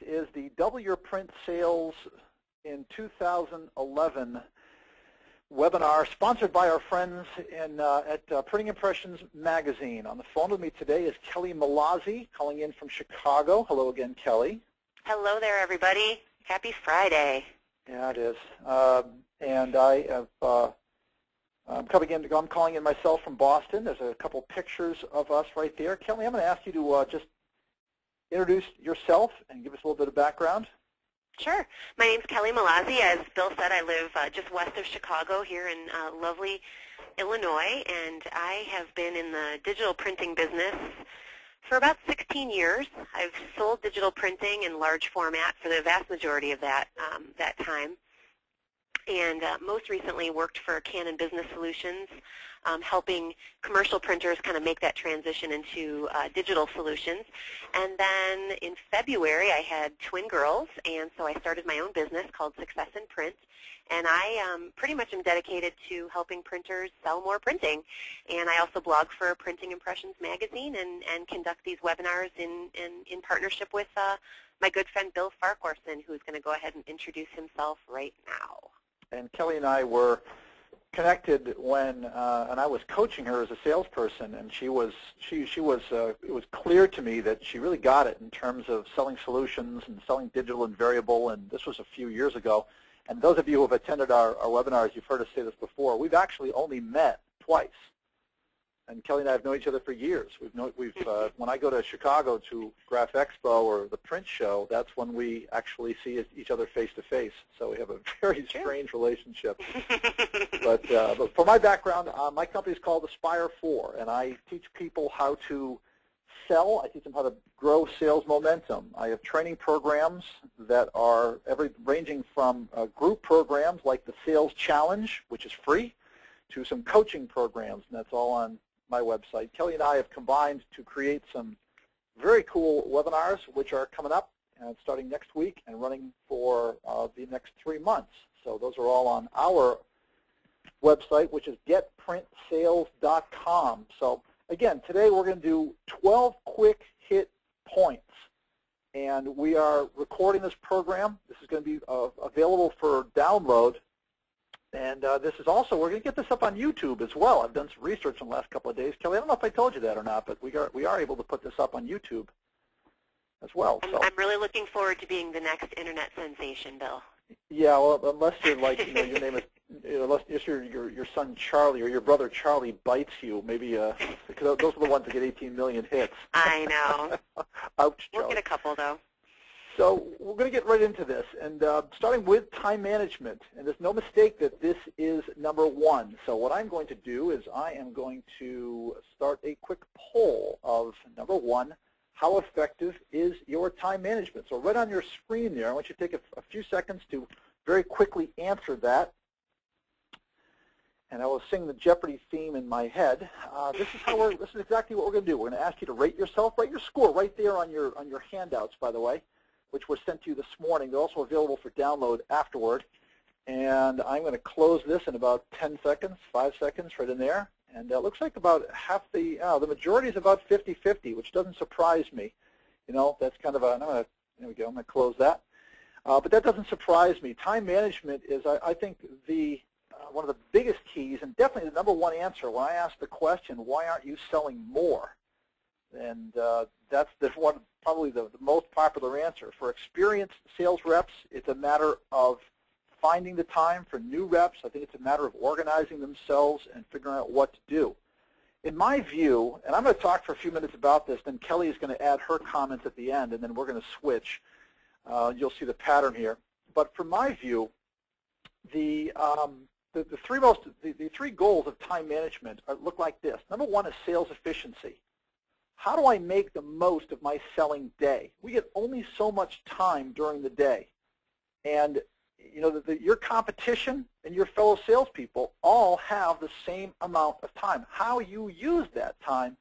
is the Double Your Print Sales in 2011 webinar sponsored by our friends at Printing Impressions Magazine. On the phone with me today is Kelly Malazzi, calling in from Chicago. Hello again, Kelly. Hello there, everybody. Happy Friday. Yeah, it is. And I have, I'm calling in myself from Boston. There's a couple pictures of us right there. Kelly, I'm going to ask you to just introduce yourself and give us a little bit of background. Sure. My name's Kelly Malazzi. As Bill said, I live just west of Chicago here in lovely Illinois, and I have been in the digital printing business for about 16 years. I've sold digital printing in large format for the vast majority of that time, and most recently worked for Canon Business Solutions, helping commercial printers kind of make that transition into digital solutions. And then in February, I had twin girls, and so I started my own business called Success in Print. And I pretty much am dedicated to helping printers sell more printing. And I also blog for Printing Impressions Magazine and conduct these webinars in partnership with my good friend Bill Farquharson, who's going to go ahead and introduce himself right now. And Kelly and I were connected when, and I was coaching her as a salesperson, and it was clear to me that she really got it in terms of selling solutions and selling digital and variable, and this was a few years ago. And those of you who have attended our webinars, you've heard us say this before, we've actually only met twice. And Kelly and I have known each other for years. When I go to Chicago to Graph Expo or the print show, that's when we actually see each other face to face. So we have a very strange relationship. But for my background, my company is called Aspire 4, and I teach people how to sell. I teach them how to grow sales momentum. I have training programs that are ranging from group programs like the Sales Challenge, which is free, to some coaching programs, and that's all on my website. Kelly and I have combined to create some very cool webinars, which are coming up starting next week and running for the next 3 months. So those are all on our website, which is getprintsales.com. So again, today we're going to do 12 quick hit points. And we are recording this program. This is going to be available for download. And this is also, we're going to get this up on YouTube as well. I've done some research in the last couple of days. Kelly, I don't know if I told you that or not, but we are able to put this up on YouTube as well. So I'm really looking forward to being the next internet sensation, Bill. Yeah, well, unless you're like, your name is, unless your son Charlie or your brother Charlie bites you, maybe, because those are the ones that get 18 million hits. I know. Ouch, We'll Charlie. get a couple, though. So we're going to get right into this, and starting with time management. And there's no mistake that this is number one. So what I'm going to do is I am going to start a quick poll of number one, how effective is your time management? So right on your screen there, I want you to take a few seconds to very quickly answer that. And I will sing the Jeopardy theme in my head. This is exactly what we're going to do. We're going to ask you to rate yourself, rate your score right there on your handouts, by the way, which were sent to you this morning. They're also available for download afterward. And I'm going to close this in about 10 seconds, 5 seconds, right in there. And it looks like about half the majority is about 50-50, which doesn't surprise me. You know, that's kind of a, there we go, I'm going to close that. But that doesn't surprise me. Time management is, I think, one of the biggest keys, and definitely the number one answer when I ask the question, why aren't you selling more? And that's probably the most popular answer. For experienced sales reps, it's a matter of finding the time. For new reps, I think it's a matter of organizing themselves and figuring out what to do. In my view, and I'm going to talk for a few minutes about this, then Kelly is going to add her comments at the end, and then we're going to switch. You'll see the pattern here. But from my view, the three goals of time management look like this. Number one is sales efficiency. How do I make the most of my selling day? We get only so much time during the day. And you know, your competition and your fellow salespeople all have the same amount of time. How you use that time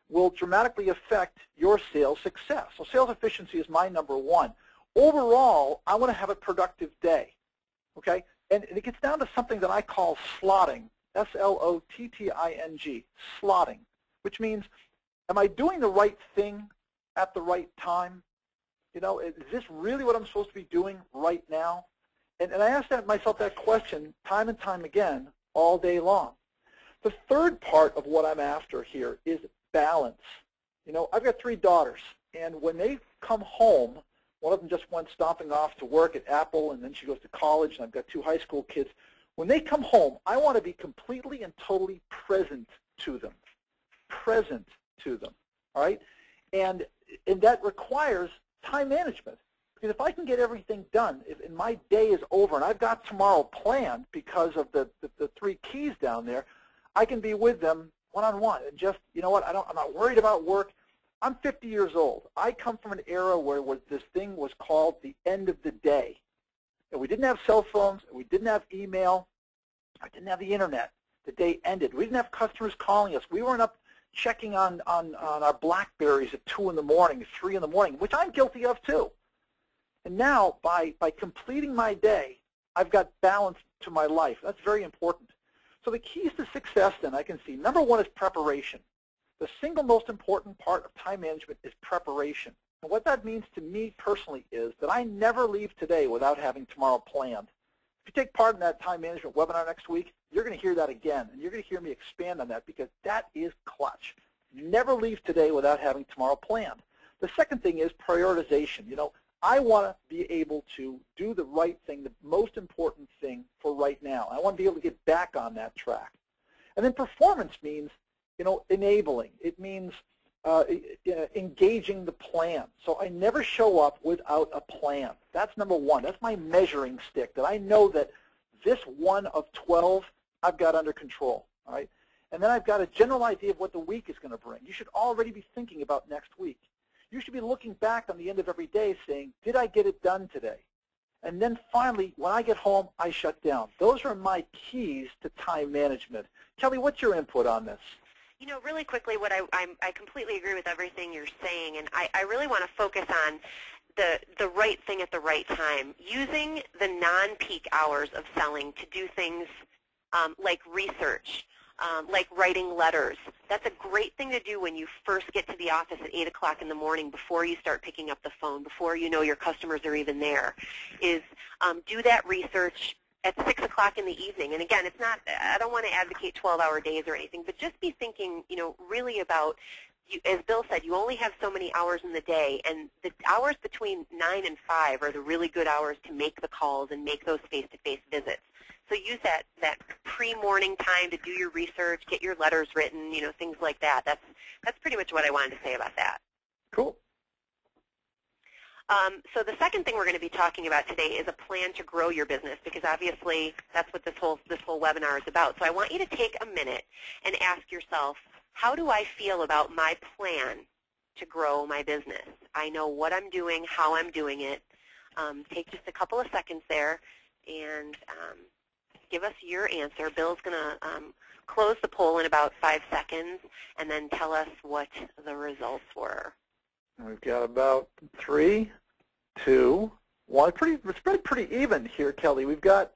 will dramatically affect your sales success. So sales efficiency is my number one. Overall, I want to have a productive day, okay? And it gets down to something that I call slotting, S-L-O-T-T-I-N-G, slotting, which means, am I doing the right thing at the right time? You know, is this really what I'm supposed to be doing right now? And I ask myself that question time and time again all day long. The third part of what I'm after here is balance. You know, I've got 3 daughters, and when they come home, one of them just went stomping off to work at Apple, and then she goes to college, and I've got 2 high school kids. When they come home, I want to be completely and totally present to them. Present to them, all right? And that requires time management. Because if I can get everything done, and my day is over, and I've got tomorrow planned because of the 3 keys down there, I can be with them one-on-one. And just, you know what, I'm not worried about work. I'm 50 years old. I come from an era where this thing was called the end of the day. And we didn't have cell phones, and we didn't have email, I didn't have the internet. The day ended. We didn't have customers calling us. We weren't up checking on our BlackBerries at 2 in the morning, 3 in the morning, which I'm guilty of too. And now, by completing my day, I've got balance to my life. That's very important. So the keys to success, then, I can see, number 1 is preparation. The single most important part of time management is preparation. And what that means to me personally is that I never leave today without having tomorrow planned. If you take part in that time management webinar next week, you're going to hear that again, and you're going to hear me expand on that because that is clutch. Never leave today without having tomorrow planned. The second thing is prioritization. You know, I want to be able to do the right thing, the most important thing for right now. I want to be able to get back on that track. And then performance means, you know, enabling. It means engaging the plan. So I never show up without a plan. That's number 1. That's my measuring stick, that I know that this 1 of 12 I've got under control. All right? And then I've got a general idea of what the week is going to bring. You should already be thinking about next week. You should be looking back on the end of every day saying, did I get it done today? And then finally, when I get home, I shut down. Those are my keys to time management. Kelly, what's your input on this? You know, really quickly, what I completely agree with everything you're saying, and I really want to focus on the right thing at the right time. Using the non-peak hours of selling to do things like research, like writing letters. That's a great thing to do when you first get to the office at 8 o'clock in the morning before you start picking up the phone, before you know your customers are even there, is do that research at 6 o'clock in the evening. And again, it's not, I don't want to advocate 12-hour days or anything, but just be thinking, you know, really about, as Bill said, you only have so many hours in the day, and the hours between 9 and 5 are the really good hours to make the calls and make those face-to-face visits. So use that pre-morning time to do your research, get your letters written, you know, things like that. That's pretty much what I wanted to say about that. Cool. So the second thing we're going to be talking about today is a plan to grow your business, because obviously that's what this whole webinar is about. So I want you to take a minute and ask yourself, how do I feel about my plan to grow my business? I know what I'm doing, how I'm doing it. Take just a couple of seconds there and give us your answer. Bill's going to close the poll in about 5 seconds and then tell us what the results were. We've got about 3, 2, 1. It's pretty even here, Kelly. We've got,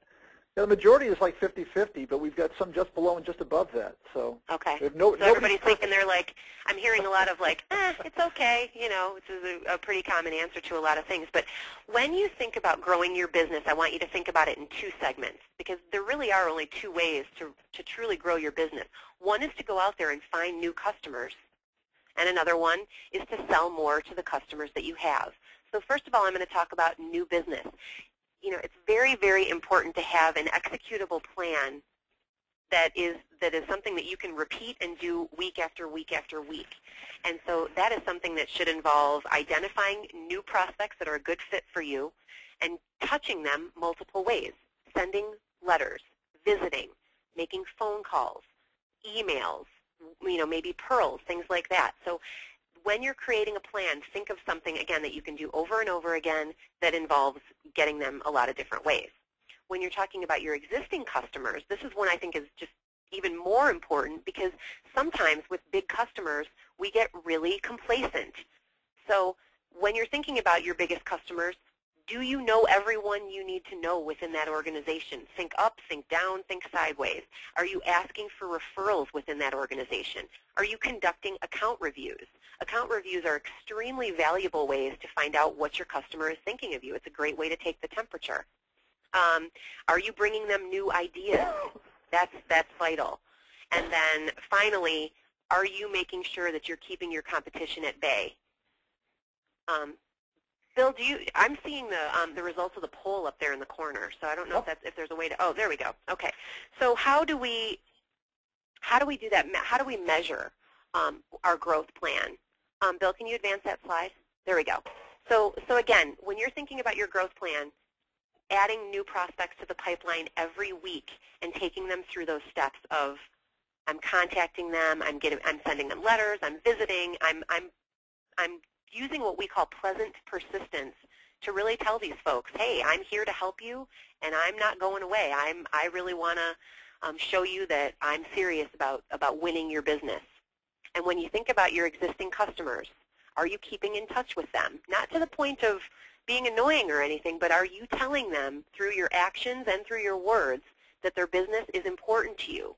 the majority is like 50-50, but we've got some just below and just above that. So okay. So everybody's thinking, they're like, I'm hearing a lot of like, it's okay, you know, which is a pretty common answer to a lot of things. But when you think about growing your business, I want you to think about it in 2 segments, because there really are only 2 ways to truly grow your business. One is to go out there and find new customers, and another one is to sell more to the customers that you have. So first of all, I'm going to talk about new business. You know, it's very, very important to have an executable plan that is something that you can repeat and do week after week after week. And so that is something that should involve identifying new prospects that are a good fit for you and touching them multiple ways, sending letters, visiting, making phone calls, emails, you know, maybe pearls, things like that. So when you're creating a plan, think of something, again, that you can do over and over again that involves getting them a lot of different ways. When you're talking about your existing customers, this is one I think is just even more important, because sometimes with big customers, we get really complacent. So when you're thinking about your biggest customers, Do you know everyone you need to know within that organization? Think up, think down, think sideways. Are you asking for referrals within that organization? Are you conducting account reviews? Account reviews are extremely valuable ways to find out what your customer is thinking of you. It's a great way to take the temperature. Are you bringing them new ideas? That's vital. And then finally, are you making sure that you're keeping your competition at bay? Bill, I'm seeing the results of the poll up there in the corner, so I don't know if there's a way to, oh, there we go. Okay. So how do we do that? How do we measure our growth plan? Bill, can you advance that slide? There we go. So again, when you're thinking about your growth plan, adding new prospects to the pipeline every week and taking them through those steps of I'm contacting them, I'm sending them letters, I'm visiting, I'm using what we call pleasant persistence to really tell these folks, hey, I'm here to help you, and I'm not going away. I really want to show you that I'm serious about winning your business. And when you think about your existing customers, are you keeping in touch with them? Not to the point of being annoying or anything, but are you telling them through your actions and through your words that their business is important to you,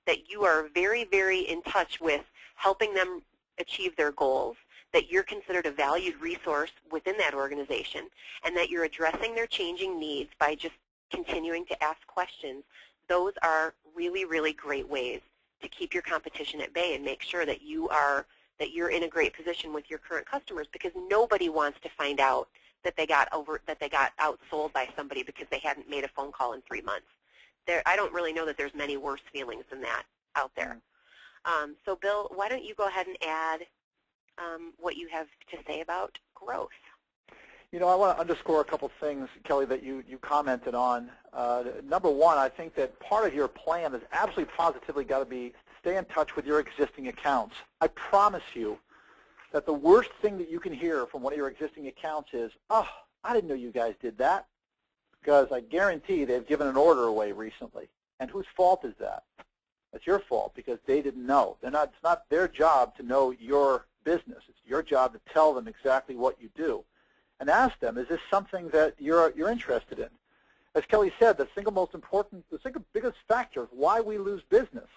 that you are very, very in touch with helping them achieve their goals, that you're considered a valued resource within that organization, and that you're addressing their changing needs by just continuing to ask questions. Those are really, really great ways to keep your competition at bay and make sure that you're in a great position with your current customers, because nobody wants to find out that they got outsold by somebody because they hadn't made a phone call in 3 months. I don't really know that there's many worse feelings than that out there. So Bill, why don't you go ahead and add what you have to say about growth? You know, I want to underscore a couple things, Kelly, that you commented on. Number one, I think that part of your plan has absolutely positively got to be stay in touch with your existing accounts. I promise you that the worst thing that you can hear from one of your existing accounts is, oh, I didn't know you guys did that, because I guarantee they've given an order away recently. And whose fault is that? That's your fault, because they didn't know. It's not their job to know your business. It's your job to tell them exactly what you do. And ask them, is this something that you're interested in? As Kelly said, the single biggest factor of why we lose business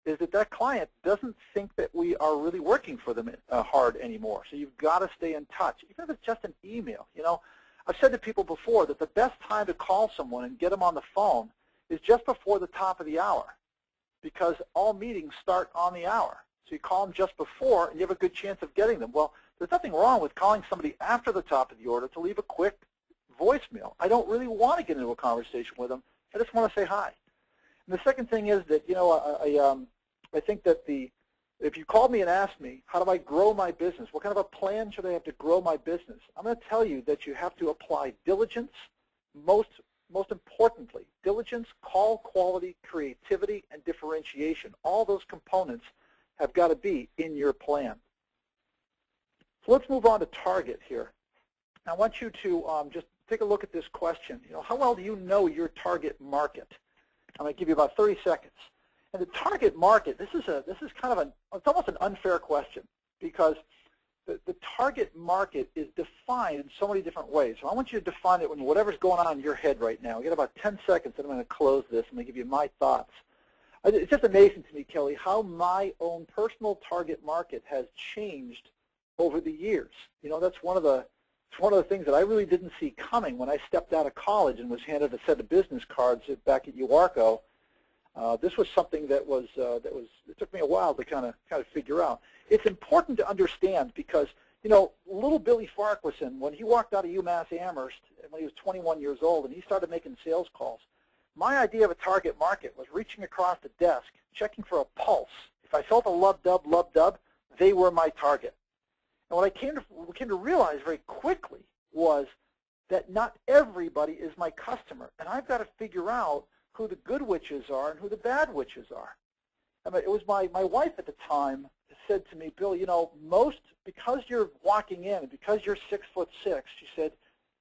is that client doesn't think that we are really working for them hard anymore. So you've got to stay in touch, even if it's just an email. You know, I've said to people before that the best time to call someone and get them on the phone is just before the top of the hour, because all meetings start on the hour. So you call them just before, and you have a good chance of getting them. Well, there's nothing wrong with calling somebody after the top of the order to leave a quick voicemail. I don't really want to get into a conversation with them. I just want to say hi. And the second thing is that, you know, I think that if you called me and asked me, how do I grow my business? What kind of a plan should I have to grow my business? I'm going to tell you that you have to apply diligence, most importantly, diligence, call quality, creativity, and differentiation. All those components have got to be in your plan. So let's move on to target here. I want you to just take a look at this question. You know, how well do you know your target market? I'm going to give you about 30 seconds. And the target market, this is kind of it's almost an unfair question, because the target market is defined in so many different ways. So I want you to define it when whatever's going on in your head right now. We got about 10 seconds, and I'm going to close this. I'm going to give you my thoughts. It's just amazing to me, Kelly, how my own personal target market has changed over the years. You know, that's one of the things that I really didn't see coming when I stepped out of college and was handed a set of business cards back at UARCO. This was something that it took me a while to kind of figure out. It's important to understand because, you know, little Billy Farquharson, when he walked out of UMass Amherst when he was 21 years old and he started making sales calls, my idea of a target market was reaching across the desk, checking for a pulse. If I felt a love dub, they were my target. And what I came to realize very quickly was that not everybody is my customer, and I've got to figure out who the good witches are and who the bad witches are. I mean, it was my wife at the time said to me, Bill, you know, because you're walking in and because you're 6'6", she said,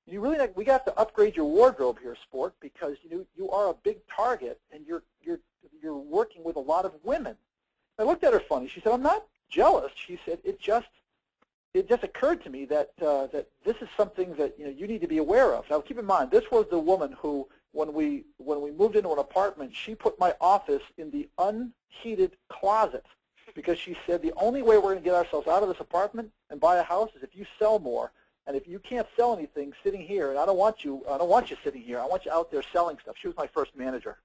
you really we got to upgrade your wardrobe here, sport, because you are a big target and you're working with a lot of women. I looked at her funny. She said, I'm not jealous. She said, it just it just occurred to me that that this is something that you need to be aware of. Now, keep in mind, this was the woman who, when we moved into an apartment, she put my office in the unheated closet because she said the only way we're going to get ourselves out of this apartment and buy a house is if you sell more. And if you can't sell anything sitting here, and I don't want you sitting here. I want you out there selling stuff. She was my first manager.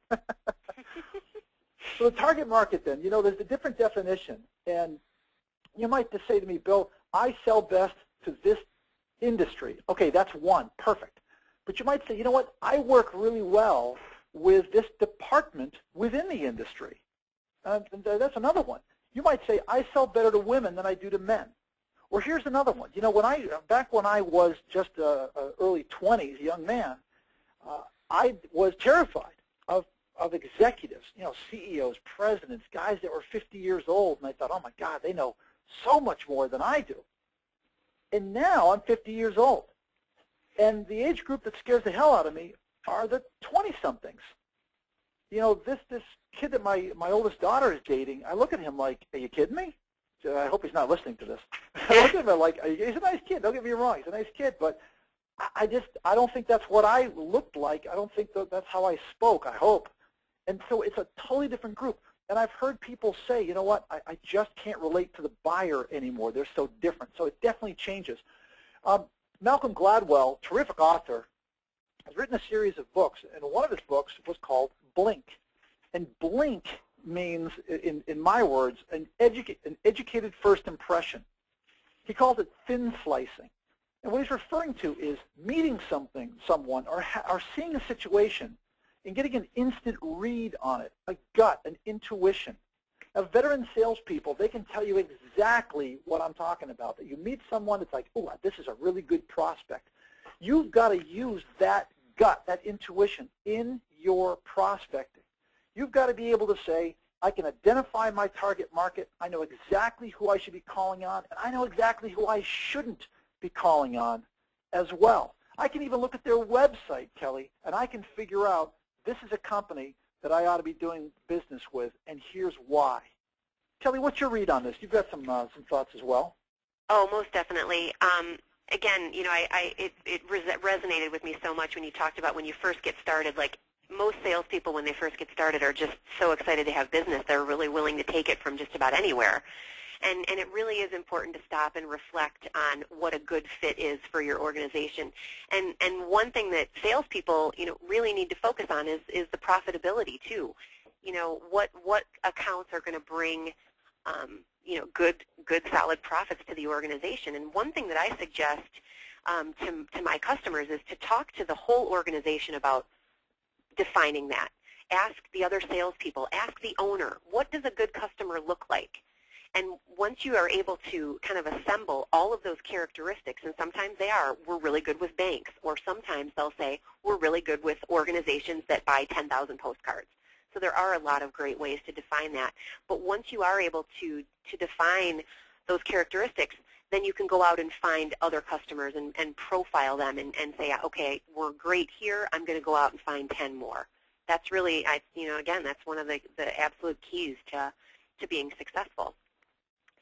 So the target market, then, there's a different definition. And you might just say to me, Bill, I sell best to this industry. Okay, that's one. Perfect. But you might say, you know what? I work really well with this department within the industry. And that's another one. You might say, I sell better to women than I do to men. Or here's another one. Back when I was just early 20s, young man, I was terrified of executives, CEOs, presidents, guys that were 50 years old, and I thought, oh my God, they know so much more than I do. And now I'm 50 years old, and the age group that scares the hell out of me are the 20-somethings. This kid that my oldest daughter is dating, I look at him like, are you kidding me? I hope he's not listening to this. I look at him like, he's a nice kid. Don't get me wrong, he's a nice kid, but I don't think that's what I looked like. I don't think that's how I spoke, I hope. And so it's a totally different group. And I've heard people say, you know what, I just can't relate to the buyer anymore. They're so different. So it definitely changes. Malcolm Gladwell, terrific author, has written a series of books, and one of his books was called Blink. And Blink means, in my words, an educated first impression. He calls it thin slicing. And what he's referring to is meeting someone, or seeing a situation and getting an instant read on it, a gut, an intuition. Now, veteran salespeople, they can tell you exactly what I'm talking about. That you meet someone, it's like, oh, this is a really good prospect. You've got to use that gut, that intuition in your prospecting. You've got to be able to say, I can identify my target market, I know exactly who I should be calling on, and I know exactly who I shouldn't be calling on as well. I can even look at their website, Kelly, and I can figure out this is a company that I ought to be doing business with, and here's why. Kelly, what's your read on this? You've got some thoughts as well. Oh, most definitely. Again, it resonated with me so much when you talked about when you first get started. Like most salespeople, when they first get started, are just so excited to have business. They're really willing to take it from just about anywhere. And it really is important to stop and reflect on what a good fit is for your organization. And one thing that salespeople, really need to focus on is the profitability too. What accounts are going to bring, good solid profits to the organization. And one thing that I suggest to my customers is to talk to the whole organization about defining that. Ask the other salespeople, ask the owner, what does a good customer look like? And once you are able to kind of assemble all of those characteristics, and sometimes we're really good with banks, or sometimes they'll say, we're really good with organizations that buy 10,000 postcards. So there are a lot of great ways to define that. But once you are able to define those characteristics, then you can go out and find other customers and profile them and say, okay, we're great here, I'm going to go out and find 10 more. That's really, again, that's one of the absolute keys to being successful.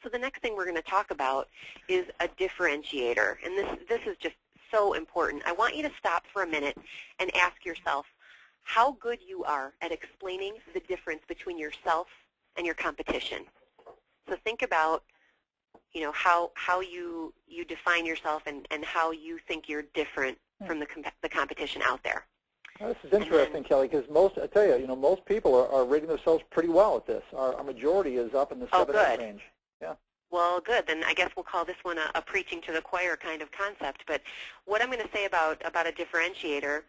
So the next thing we're going to talk about is a differentiator, and this is just so important. I want you to stop for a minute and ask yourself how good you are at explaining the difference between yourself and your competition. So think about, how you define yourself and how you think you're different from the competition out there. Well, this is interesting, Kelly, because I tell you, most people are rating themselves pretty well at this. Our majority is up in the 7-8 range. Yeah. Well, good. Then I guess we'll call this one a preaching to the choir kind of concept. But what I'm going to say about a differentiator,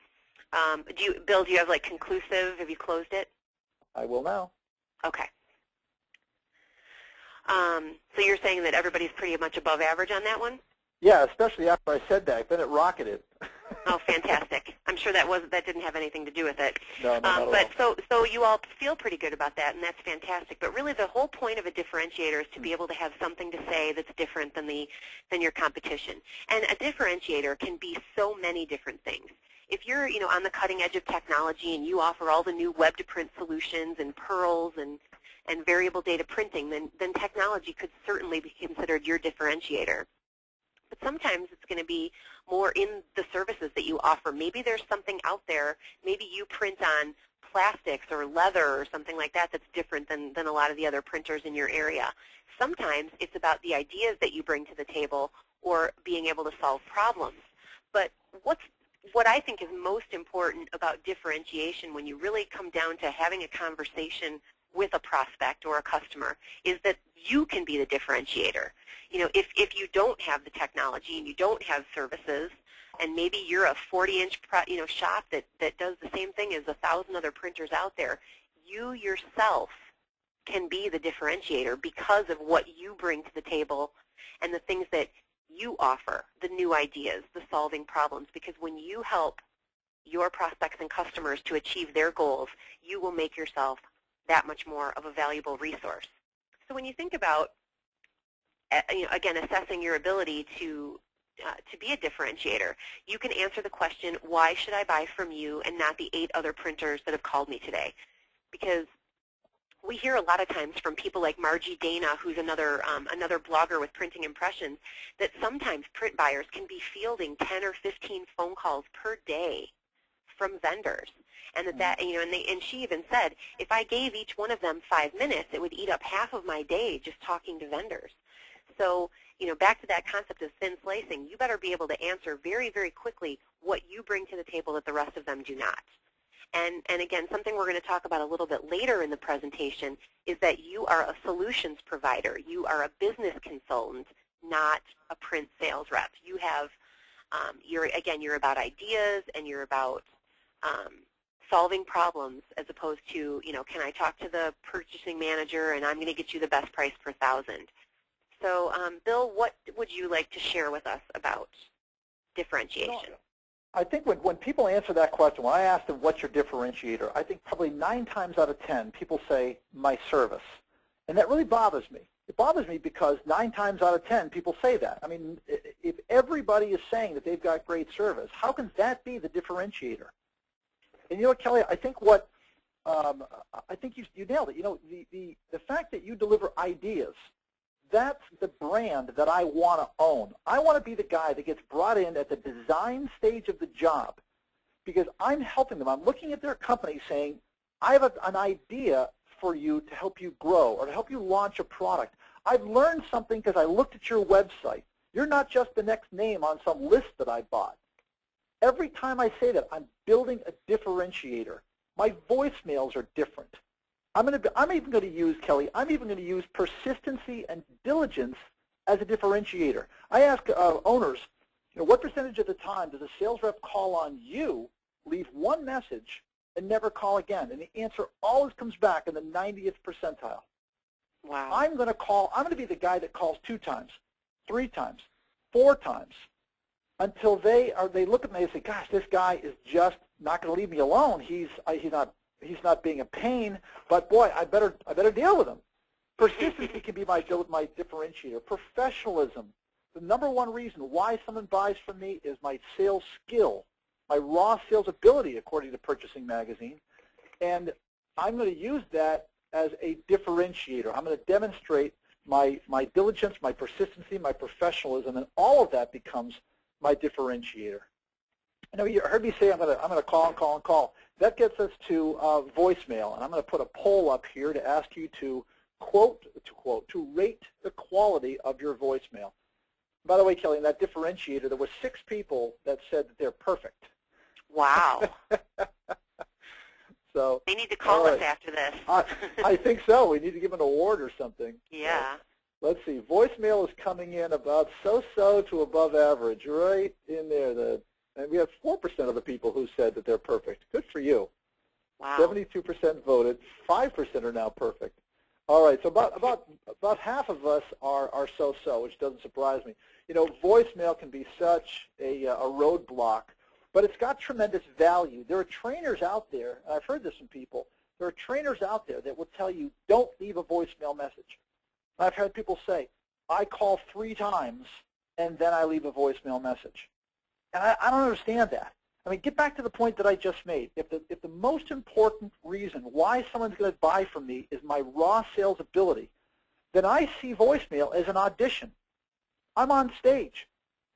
Bill, do you have like conclusive? Have you closed it? I will now. Okay. So you're saying that everybody's pretty much above average on that one? Yeah, especially after I said that. Then it rocketed. Oh, fantastic. I'm sure that didn't have anything to do with it. No, not at all. So you all feel pretty good about that, and that's fantastic. But really the whole point of a differentiator is to be able to have something to say that's different than your competition. And a differentiator can be so many different things. If you're on the cutting edge of technology and you offer all the new web-to-print solutions and pearls and variable data printing, then technology could certainly be considered your differentiator. but sometimes it's going to be more in the services that you offer. Maybe there's something out there. Maybe you print on plastics or leather or something like that that's different than a lot of the other printers in your area. Sometimes it's about the ideas that you bring to the table or being able to solve problems. But what I think is most important about differentiation when you really come down to having a conversation with a prospect or a customer is that you can be the differentiator. You know, if you don't have the technology and you don't have services, and maybe you're a 40-inch shop that does the same thing as 1,000 other printers out there, you yourself can be the differentiator because of what you bring to the table and the things that you offer, the new ideas, the solving problems. Because when you help your prospects and customers to achieve their goals, you will make yourself that much more of a valuable resource. So when you think about, again, assessing your ability to be a differentiator, you can answer the question, why should I buy from you and not the 8 other printers that have called me today? Because we hear a lot of times from people like Margie Dana, who's another blogger with Printing Impressions, that sometimes print buyers can be fielding 10 or 15 phone calls per day from vendors. And and she even said, if I gave each one of them 5 minutes, it would eat up half of my day just talking to vendors. So, back to that concept of thin slicing, you better be able to answer very, very quickly what you bring to the table that the rest of them do not. And again, something we're going to talk about a little bit later in the presentation is that you are a solutions provider. You are a business consultant, not a print sales rep. You have, you're about ideas and you're about solving problems as opposed to, can I talk to the purchasing manager and I'm going to get you the best price per 1,000. So, Bill, what would you like to share with us about differentiation? I think when people answer that question, when I ask them what's your differentiator, I think probably 9 times out of 10 people say my service. And that really bothers me. It bothers me because 9 times out of 10 people say that. I mean, if everybody is saying that they've got great service, how can that be the differentiator? And you know what, Kelly, I think I think you nailed it. The fact that you deliver ideas, that's the brand that I want to own. I want to be the guy that gets brought in at the design stage of the job because I'm helping them. I'm looking at their company saying, I have an idea for you to help you grow or to help you launch a product. I've learned something because I looked at your website. You're not just the next name on some list that I bought. Every time I say that, I'm building a differentiator. My voicemails are different. I'm even going to use, Kelly, I'm even going to use persistency and diligence as a differentiator. I ask owners, what percentage of the time does a sales rep call on you, leave one message, and never call again? And the answer always comes back in the 90th percentile. Wow. I'm going to be the guy that calls 2 times, 3 times, 4 times, until they look at me and say, gosh, this guy is just not going to leave me alone. He's not being a pain, but boy, I better deal with him. Persistency can be my differentiator. Professionalism. The #1 reason why someone buys from me is my sales skill, my raw sales ability, according to Purchasing Magazine. And I'm going to use that as a differentiator. I'm going to demonstrate my diligence, my persistency, my professionalism, and all of that becomes my differentiator. You heard me say I'm going to call and call and call. That gets us to voicemail, and I'm going to put a poll up here to ask you to rate the quality of your voicemail. By the way, Kelly, in that differentiator, there were 6 people that said that they're perfect. Wow. So they need to call us after this. I think so. We need to give an award or something. Yeah. So, let's see. Voicemail is coming in about so-so to above average, right in there. And we have 4% of the people who said that they're perfect. Good for you. Wow. 72% voted. 5% are now perfect. All right. So about half of us are so-so, which doesn't surprise me. Voicemail can be such a roadblock, but it's got tremendous value. There are trainers out there, and I've heard this from people, there are trainers out there that will tell you, don't leave a voicemail message. I've had people say, I call 3 times, and then I leave a voicemail message. And I don't understand that. I mean, get back to the point that I just made. If the most important reason why someone's going to buy from me is my raw sales ability, then I see voicemail as an audition. I'm on stage.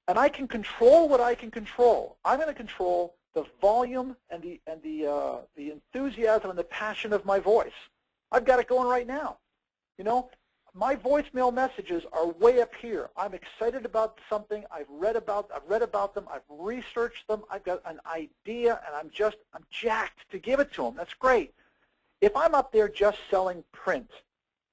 And I can control what I can control. I'm going to control the volume and the enthusiasm and the passion of my voice. I've got it going right now. You know, my voicemail messages are way up here. I'm excited about something. I've read about them. I've researched them. I've got an idea, and I'm jacked to give it to them. That's great. If I'm up there just selling print,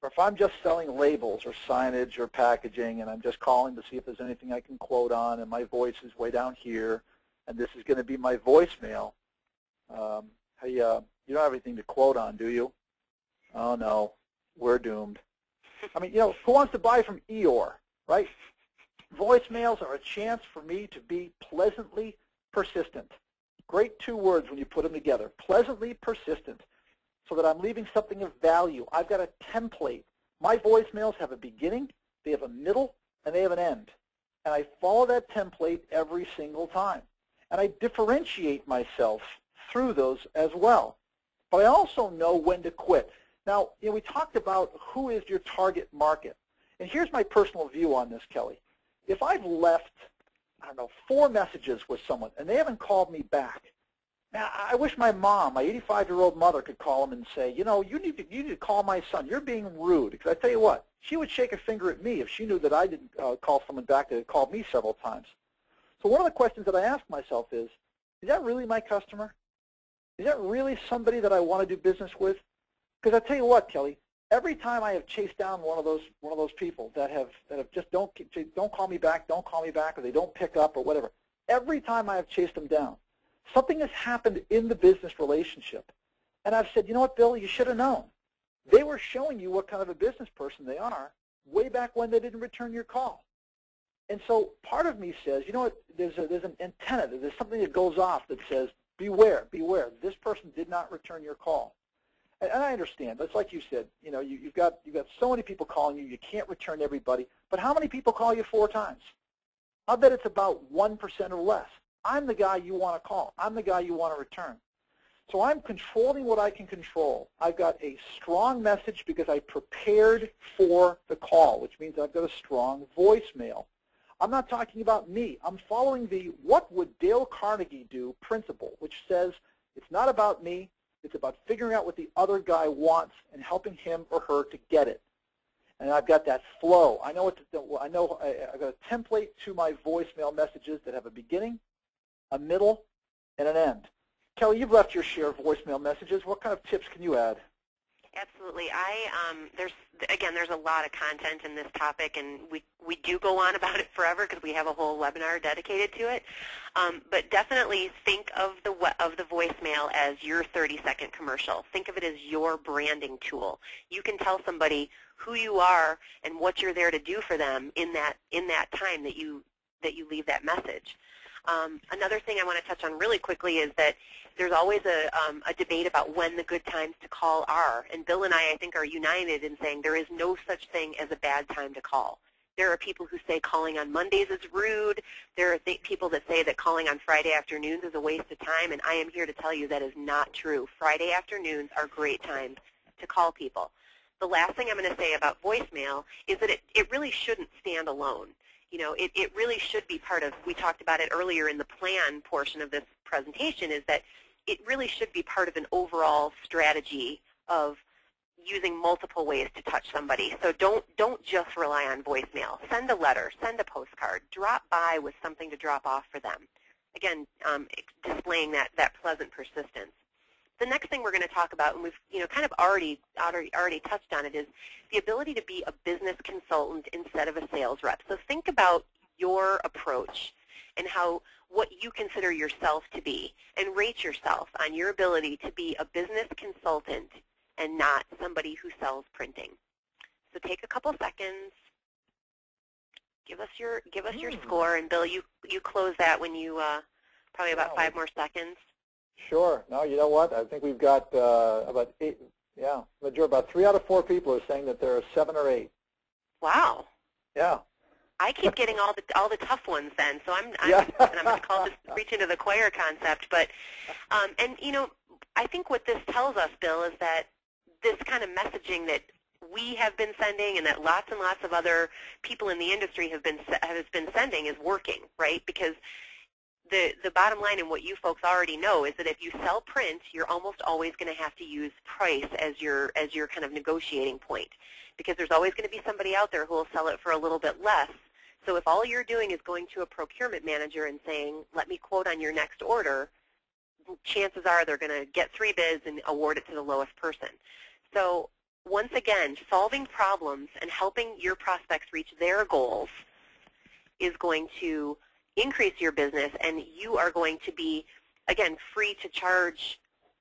or if I'm just selling labels or signage or packaging, and I'm just calling to see if there's anything I can quote on, and my voice is way down here, and this is going to be my voicemail. Hey, you don't have anything to quote on, do you? Oh no, we're doomed. I mean, you know, who wants to buy from Eeyore, right? Voicemails are a chance for me to be pleasantly persistent. Great two words when you put them together. Pleasantly persistent, so that I'm leaving something of value. I've got a template. My voicemails have a beginning, they have a middle, and they have an end. And I follow that template every single time. And I differentiate myself through those as well. But I also know when to quit. Now, you know, we talked about who is your target market. And here's my personal view on this, Kelly. If I've left, I don't know, 4 messages with someone and they haven't called me back, now I wish my mom, my 85-year-old mother, could call them and say, you know, you need to call my son. You're being rude. Because I tell you what, she would shake a finger at me if she knew that I didn't call someone back that had called me several times. So one of the questions that I ask myself is that really my customer? Is that really somebody that I want to do business with? Because I tell you what, Kelly, every time I have chased down one of those people that have just don't call me back, or they don't pick up or whatever, every time I have chased them down, something has happened in the business relationship. And I've said, you know what, Bill, you should have known. They were showing you what kind of a business person they are way back when they didn't return your call. And so part of me says, you know what, there's an antenna, there's something that goes off that says, beware, beware, this person did not return your call. And I understand, but it's like you said, you know, you've got so many people calling you, you can't return everybody, but how many people call you 4 times? I'll bet it's about 1% or less. I'm the guy you want to call. I'm the guy you want to return. So I'm controlling what I can control. I've got a strong message because I prepared for the call, which means I've got a strong voicemail. I'm not talking about me. I'm following the what would Dale Carnegie do principle, which says it's not about me. It's about figuring out what the other guy wants and helping him or her to get it. And I've got that flow. I've got a template to my voicemail messages that have a beginning, a middle, and an end. Kelly, you've left your share of voicemail messages. What kind of tips can you add? Absolutely. There's a lot of content in this topic, and we do go on about it forever because we have a whole webinar dedicated to it. But definitely think of the voicemail as your 30-second commercial. Think of it as your branding tool. You can tell somebody who you are and what you're there to do for them in that time that you leave that message. Another thing I want to touch on really quickly is that there's always a debate about when the good times to call are. And Bill and I think, are united in saying there is no such thing as a bad time to call. There are people who say calling on Mondays is rude. There are people that say that calling on Friday afternoons is a waste of time. And I am here to tell you that is not true. Friday afternoons are great times to call people. The last thing I'm going to say about voicemail is that it really shouldn't stand alone. You know, it really should be part of, we talked about it earlier in the plan portion of this presentation, is that it really should be part of an overall strategy of using multiple ways to touch somebody. So don't just rely on voicemail. Send a letter, send a postcard, drop by with something to drop off for them. Again, displaying that pleasant persistence. The next thing we're going to talk about, and we've kind of already touched on it, is the ability to be a business consultant instead of a sales rep. So think about your approach and what you consider yourself to be, and rate yourself on your ability to be a business consultant and not somebody who sells printing. So take a couple seconds, give us your score, and Bill, you close that when you probably about 5 more seconds. Sure. No, you know what? I think we've got about 8. Yeah, about 3 out of 4 people are saying that there are 7 or 8. Wow. Yeah. I keep getting all the tough ones then, so I'm going to call this preaching to the choir concept. But and I think what this tells us, Bill, is that this kind of messaging that we have been sending and that lots and lots of other people in the industry have been sending is working, right? Because the bottom line and what you folks already know is that if you sell print, you're almost always going to have to use price as your kind of negotiating point, because there's always going to be somebody out there who will sell it for a little bit less. So if all you're doing is going to a procurement manager and saying, let me quote on your next order, chances are they're going to get 3 bids and award it to the lowest person. So once again, solving problems and helping your prospects reach their goals is going to increase your business, and you are going to be, again, free to charge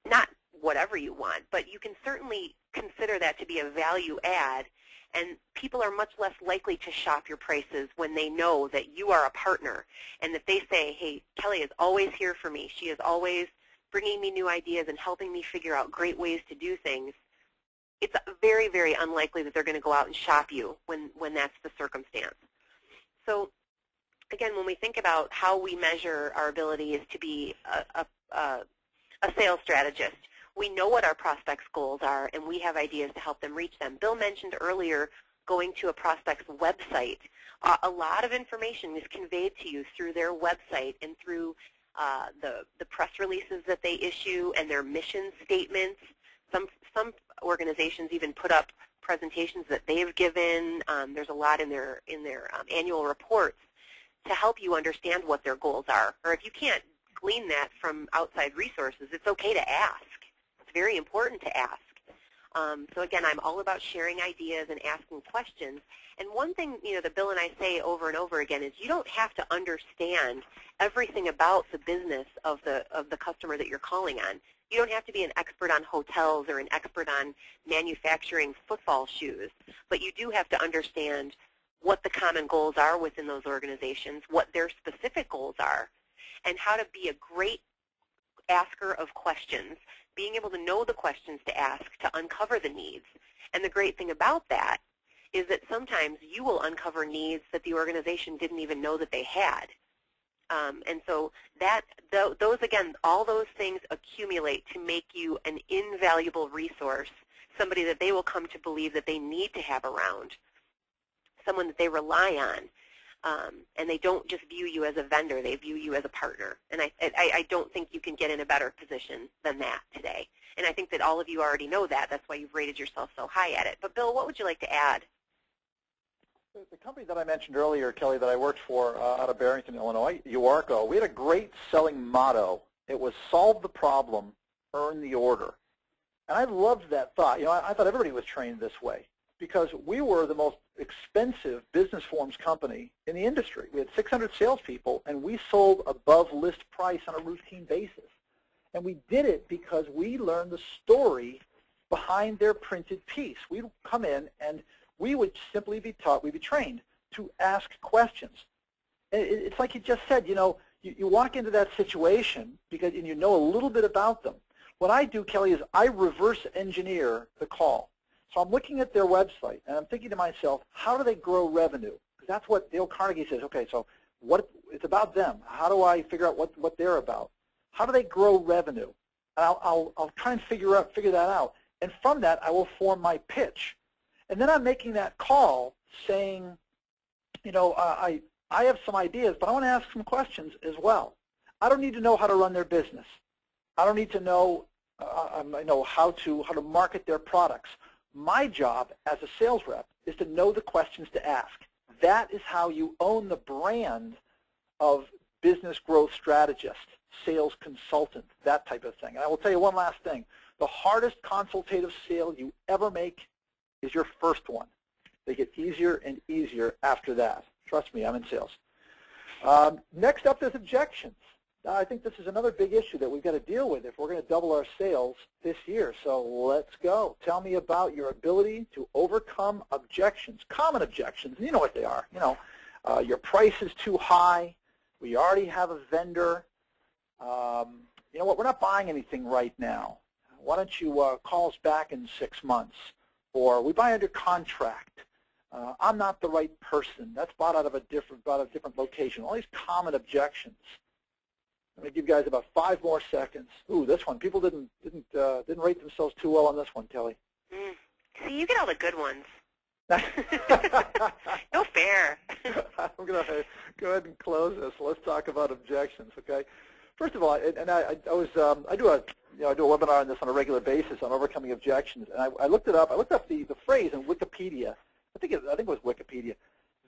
not whatever you want, but you can certainly consider that to be a value add, and people are much less likely to shop your prices when they know that you are a partner. And if they say, hey, Kelly is always here for me, she is always bringing me new ideas and helping me figure out great ways to do things, it's very, very unlikely that they're going to go out and shop you when that's the circumstance. So again, when we think about how we measure our ability is to be a sales strategist, we know what our prospects' goals are, and we have ideas to help them reach them. Bill mentioned earlier going to a prospect's website. A lot of information is conveyed to you through their website and through the press releases that they issue and their mission statements. Some organizations even put up presentations that they've given. There's a lot in their annual reports to help you understand what their goals are. Or if you can't glean that from outside resources, it's okay to ask. It's very important to ask. So again, I'm all about sharing ideas and asking questions. And one thing that Bill and I say over and over again is you don't have to understand everything about the business of the customer that you're calling on. You don't have to be an expert on hotels or an expert on manufacturing football shoes, but you do have to understand what the common goals are within those organizations, what their specific goals are, and how to be a great asker of questions, being able to know the questions to ask to uncover the needs. And the great thing about that is that sometimes you will uncover needs that the organization didn't even know that they had. And so those, again, all those things accumulate to make you an invaluable resource, somebody that they will come to believe that they need to have around, someone that they rely on. And they don't just view you as a vendor, they view you as a partner. And I don't think you can get in a better position than that today. And I think that all of you already know that. That's why you've rated yourself so high at it. But Bill, what would you like to add? The company that I mentioned earlier, Kelly, that I worked for out of Barrington, Illinois, Uarco, we had a great selling motto. It was solve the problem, earn the order. And I loved that thought. I thought everybody was trained this way because we were the most expensive business forms company in the industry. We had 600 salespeople, and we sold above list price on a routine basis. And we did it because we learned the story behind their printed piece. We'd come in and we would simply be taught, we'd be trained to ask questions. It's like you just said, you walk into that situation because and you know a little bit about them. What I do, Kelly, is I reverse engineer the call. So I'm looking at their website, and I'm thinking to myself, how do they grow revenue? Because that's what Dale Carnegie says. Okay, so it's about them. How do I figure out what they're about? How do they grow revenue? And I'll try and figure that out. And from that, I will form my pitch. And then I'm making that call saying, I have some ideas, but I want to ask some questions as well. I don't need to know how to run their business. I don't need to know how to market their products. My job as a sales rep is to know the questions to ask. That is how you own the brand of business growth strategist, sales consultant, that type of thing. And I will tell you one last thing. The hardest consultative sale you ever make is your first one. They get easier and easier after that. Trust me, I'm in sales. Next up is objections. I think this is another big issue that we've got to deal with if we're going to double our sales this year. So let's go. Tell me about your ability to overcome objections, common objections. And you know what they are. Your price is too high. We already have a vendor. You know what? We're not buying anything right now. Why don't you call us back in 6 months? Or we buy under contract. I'm not the right person. That's bought out of a different location. All these common objections. I'm going to give you guys about 5 more seconds. Ooh, this one. People didn't rate themselves too well on this one, Kelly. See, See, you get all the good ones. No fair. I'm going to go ahead and close this. Let's talk about objections, okay? First of all, I do a webinar on this on a regular basis on overcoming objections, and I looked it up. I looked up the phrase in Wikipedia. I think it was Wikipedia.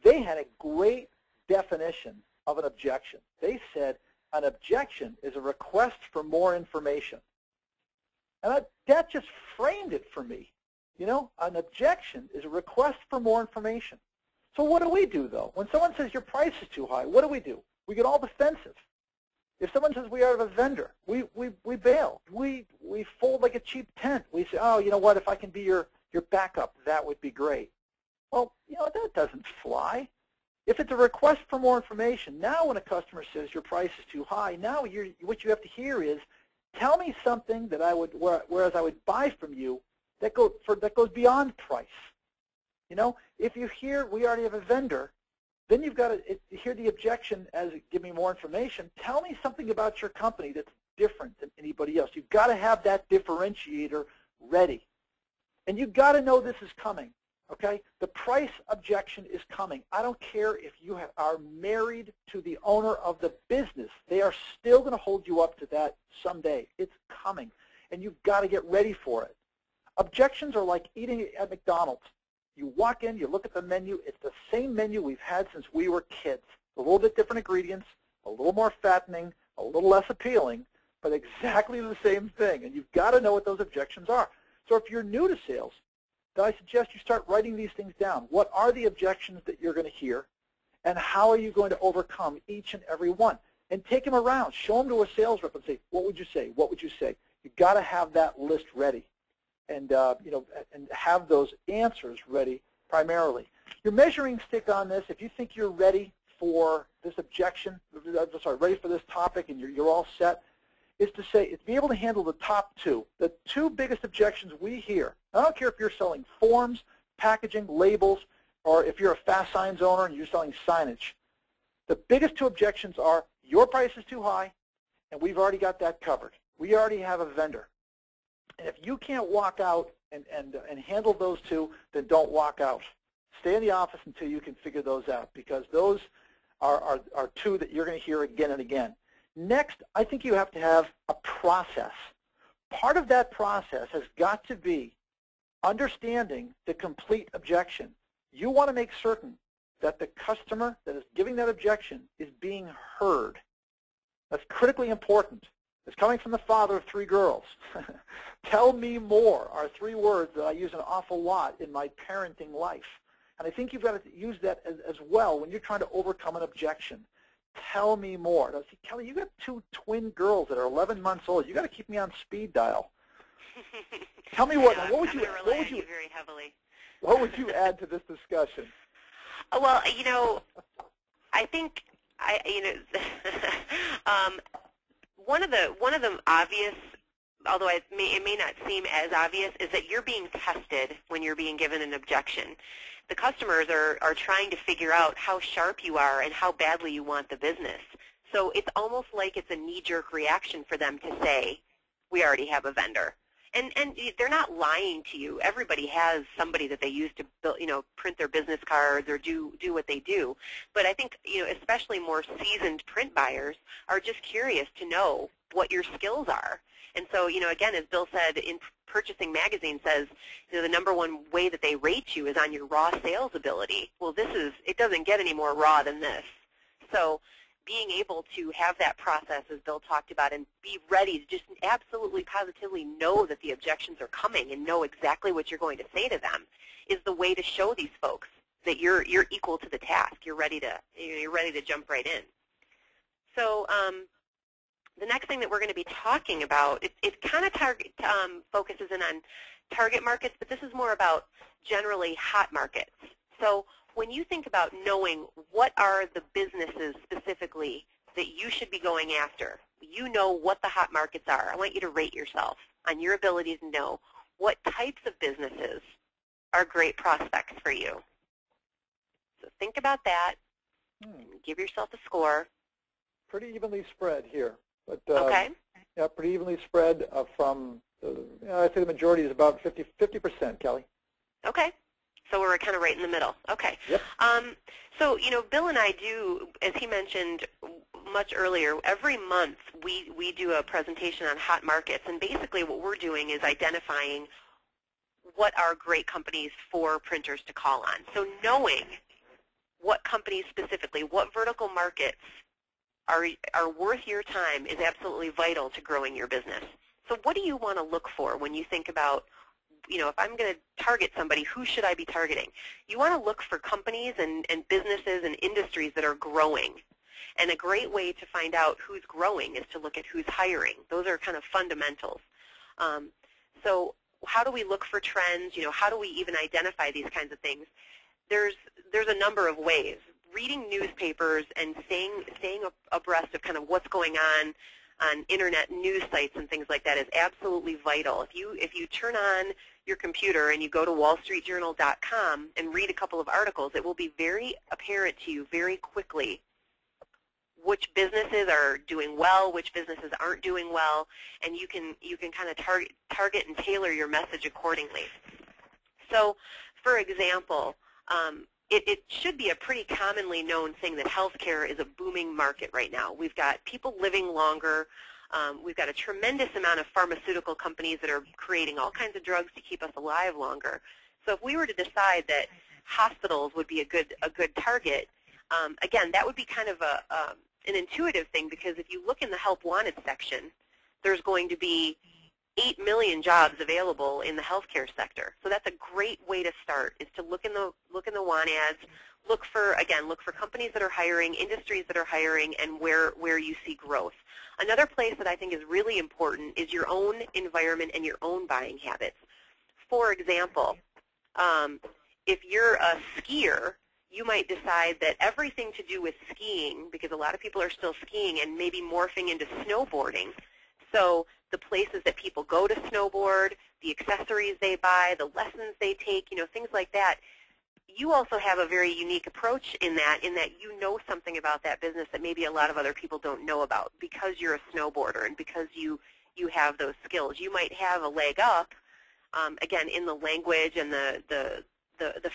They had a great definition of an objection. They said an objection is a request for more information. And that just framed it for me. You know, an objection is a request for more information. So what do we do, though? When someone says your price is too high, what do? We get all defensive. If someone says we are a vendor, we bail. We fold like a cheap tent. We say, oh, you know what, if I can be your backup, that would be great. Well, you know, that doesn't fly. If it's a request for more information, now when a customer says your price is too high, now what you have to hear is, tell me something that whereas I would buy from you, that goes beyond price. You know, if you hear we already have a vendor, then you've got to hear the objection as give me more information. Tell me something about your company that's different than anybody else. You've got to have that differentiator ready. And you've got to know this is coming. Okay, the price objection is coming. I don't care if you are married to the owner of the business. They are still going to hold you up to that someday. It's coming, and you've got to get ready for it. Objections are like eating at McDonald's. You walk in, you look at the menu. It's the same menu we've had since we were kids. A little bit different ingredients, a little more fattening, a little less appealing, but exactly the same thing. And you've got to know what those objections are. So if you're new to sales, then I suggest you start writing these things down. What are the objections that you're going to hear, and how are you going to overcome each and every one? And take them around. Show them to a sales rep and say, what would you say? What would you say? You've got to have that list ready, and and have those answers ready primarily. Your measuring stick on this, if you think you're ready for this objection, ready for this topic, and you're all set, is to say, it's be able to handle the top two. The two biggest objections we hear. I don't care if you're selling forms, packaging, labels, or if you're a fast signs owner and you're selling signage. The biggest two objections are your price is too high, and we've already got that covered. We already have a vendor. And if you can't walk out and handle those two, then don't walk out. Stay in the office until you can figure those out, because those are two that you're going to hear again and again. Next, I think you have to have a process. Part of that process has got to be understanding the complete objection. You want to make certain that the customer that is giving that objection is being heard. That's critically important. It's coming from the father of 3 girls. Tell me more are 3 words that I use an awful lot in my parenting life. And I think you've got to use that as well when you're trying to overcome an objection. Tell me more. Now, see, Kelly, you got 2 twin girls that are 11 months old. You got to keep me on speed dial. Tell me what. Yeah, what would you very heavily. What would you add to this discussion? Well, you know, I think one of the obvious, although it may not seem as obvious, is that you're being tested when you're being given an objection. The customers are trying to figure out how sharp you are and how badly you want the business. So it's almost like it's a knee-jerk reaction for them to say, we already have a vendor. And they're not lying to you. Everybody has somebody that they use to build, print their business cards or do what they do. But I think, especially more seasoned print buyers are just curious to know what your skills are. And so, again, as Bill said, in Purchasing Magazine says, the #1 way that they rate you is on your raw sales ability. Well, it doesn't get any more raw than this. So being able to have that process, as Bill talked about, and be ready to just absolutely positively know that the objections are coming and know exactly what you're going to say to them is the way to show these folks that you're equal to the task. You're ready to jump right in. So the next thing that we're going to be talking about, it kind of focuses in on target markets, but this is more about generally hot markets. So when you think about knowing what are the businesses specifically that you should be going after, you know what the hot markets are. I want you to rate yourself on your ability to know what types of businesses are great prospects for you. So think about that and give yourself a score. Pretty evenly spread here. But, okay. Yeah, pretty evenly spread from, I'd say the majority is about 50%, Kelly. Okay. So we're kind of right in the middle. Okay. Yep. So, Bill and I do, as he mentioned much earlier, every month we do a presentation on hot markets, and basically what we're doing is identifying what are great companies for printers to call on. So knowing what companies specifically, what vertical markets are worth your time is absolutely vital to growing your business. So what do you want to look for when you think about, if I'm going to target somebody, who should I be targeting? You want to look for companies and businesses and industries that are growing. And a great way to find out who's growing is to look at who's hiring. Those are kind of fundamentals. So how do we look for trends? How do we even identify these kinds of things? There's a number of ways. Reading newspapers and staying abreast of kind of what's going on internet news sites and things like that is absolutely vital. If you turn on your computer and you go to wallstreetjournal.com and read a couple of articles, it will be very apparent to you very quickly which businesses are doing well, which businesses aren't doing well, and you can kind of target and tailor your message accordingly. So, for example, it should be a pretty commonly known thing that healthcare is a booming market right now. We've got people living longer. We've got a tremendous amount of pharmaceutical companies that are creating all kinds of drugs to keep us alive longer. So if we were to decide that hospitals would be a good target, again, that would be kind of an intuitive thing, because if you look in the Help Wanted section, there's going to be 8 million jobs available in the healthcare sector. So that's a great way to start, is to look in the want ads, look for companies that are hiring, industries that are hiring, and where you see growth. Another place that I think is really important is your own environment and your own buying habits. For example, if you're a skier, you might decide that everything to do with skiing, because a lot of people are still skiing and maybe morphing into snowboarding, so the places that people go to snowboard, the accessories they buy, the lessons they take, things like that, you also have a very unique approach in that you know something about that business that maybe a lot of other people don't know about, because you're a snowboarder and because you have those skills. You might have a leg up, again, in the language and the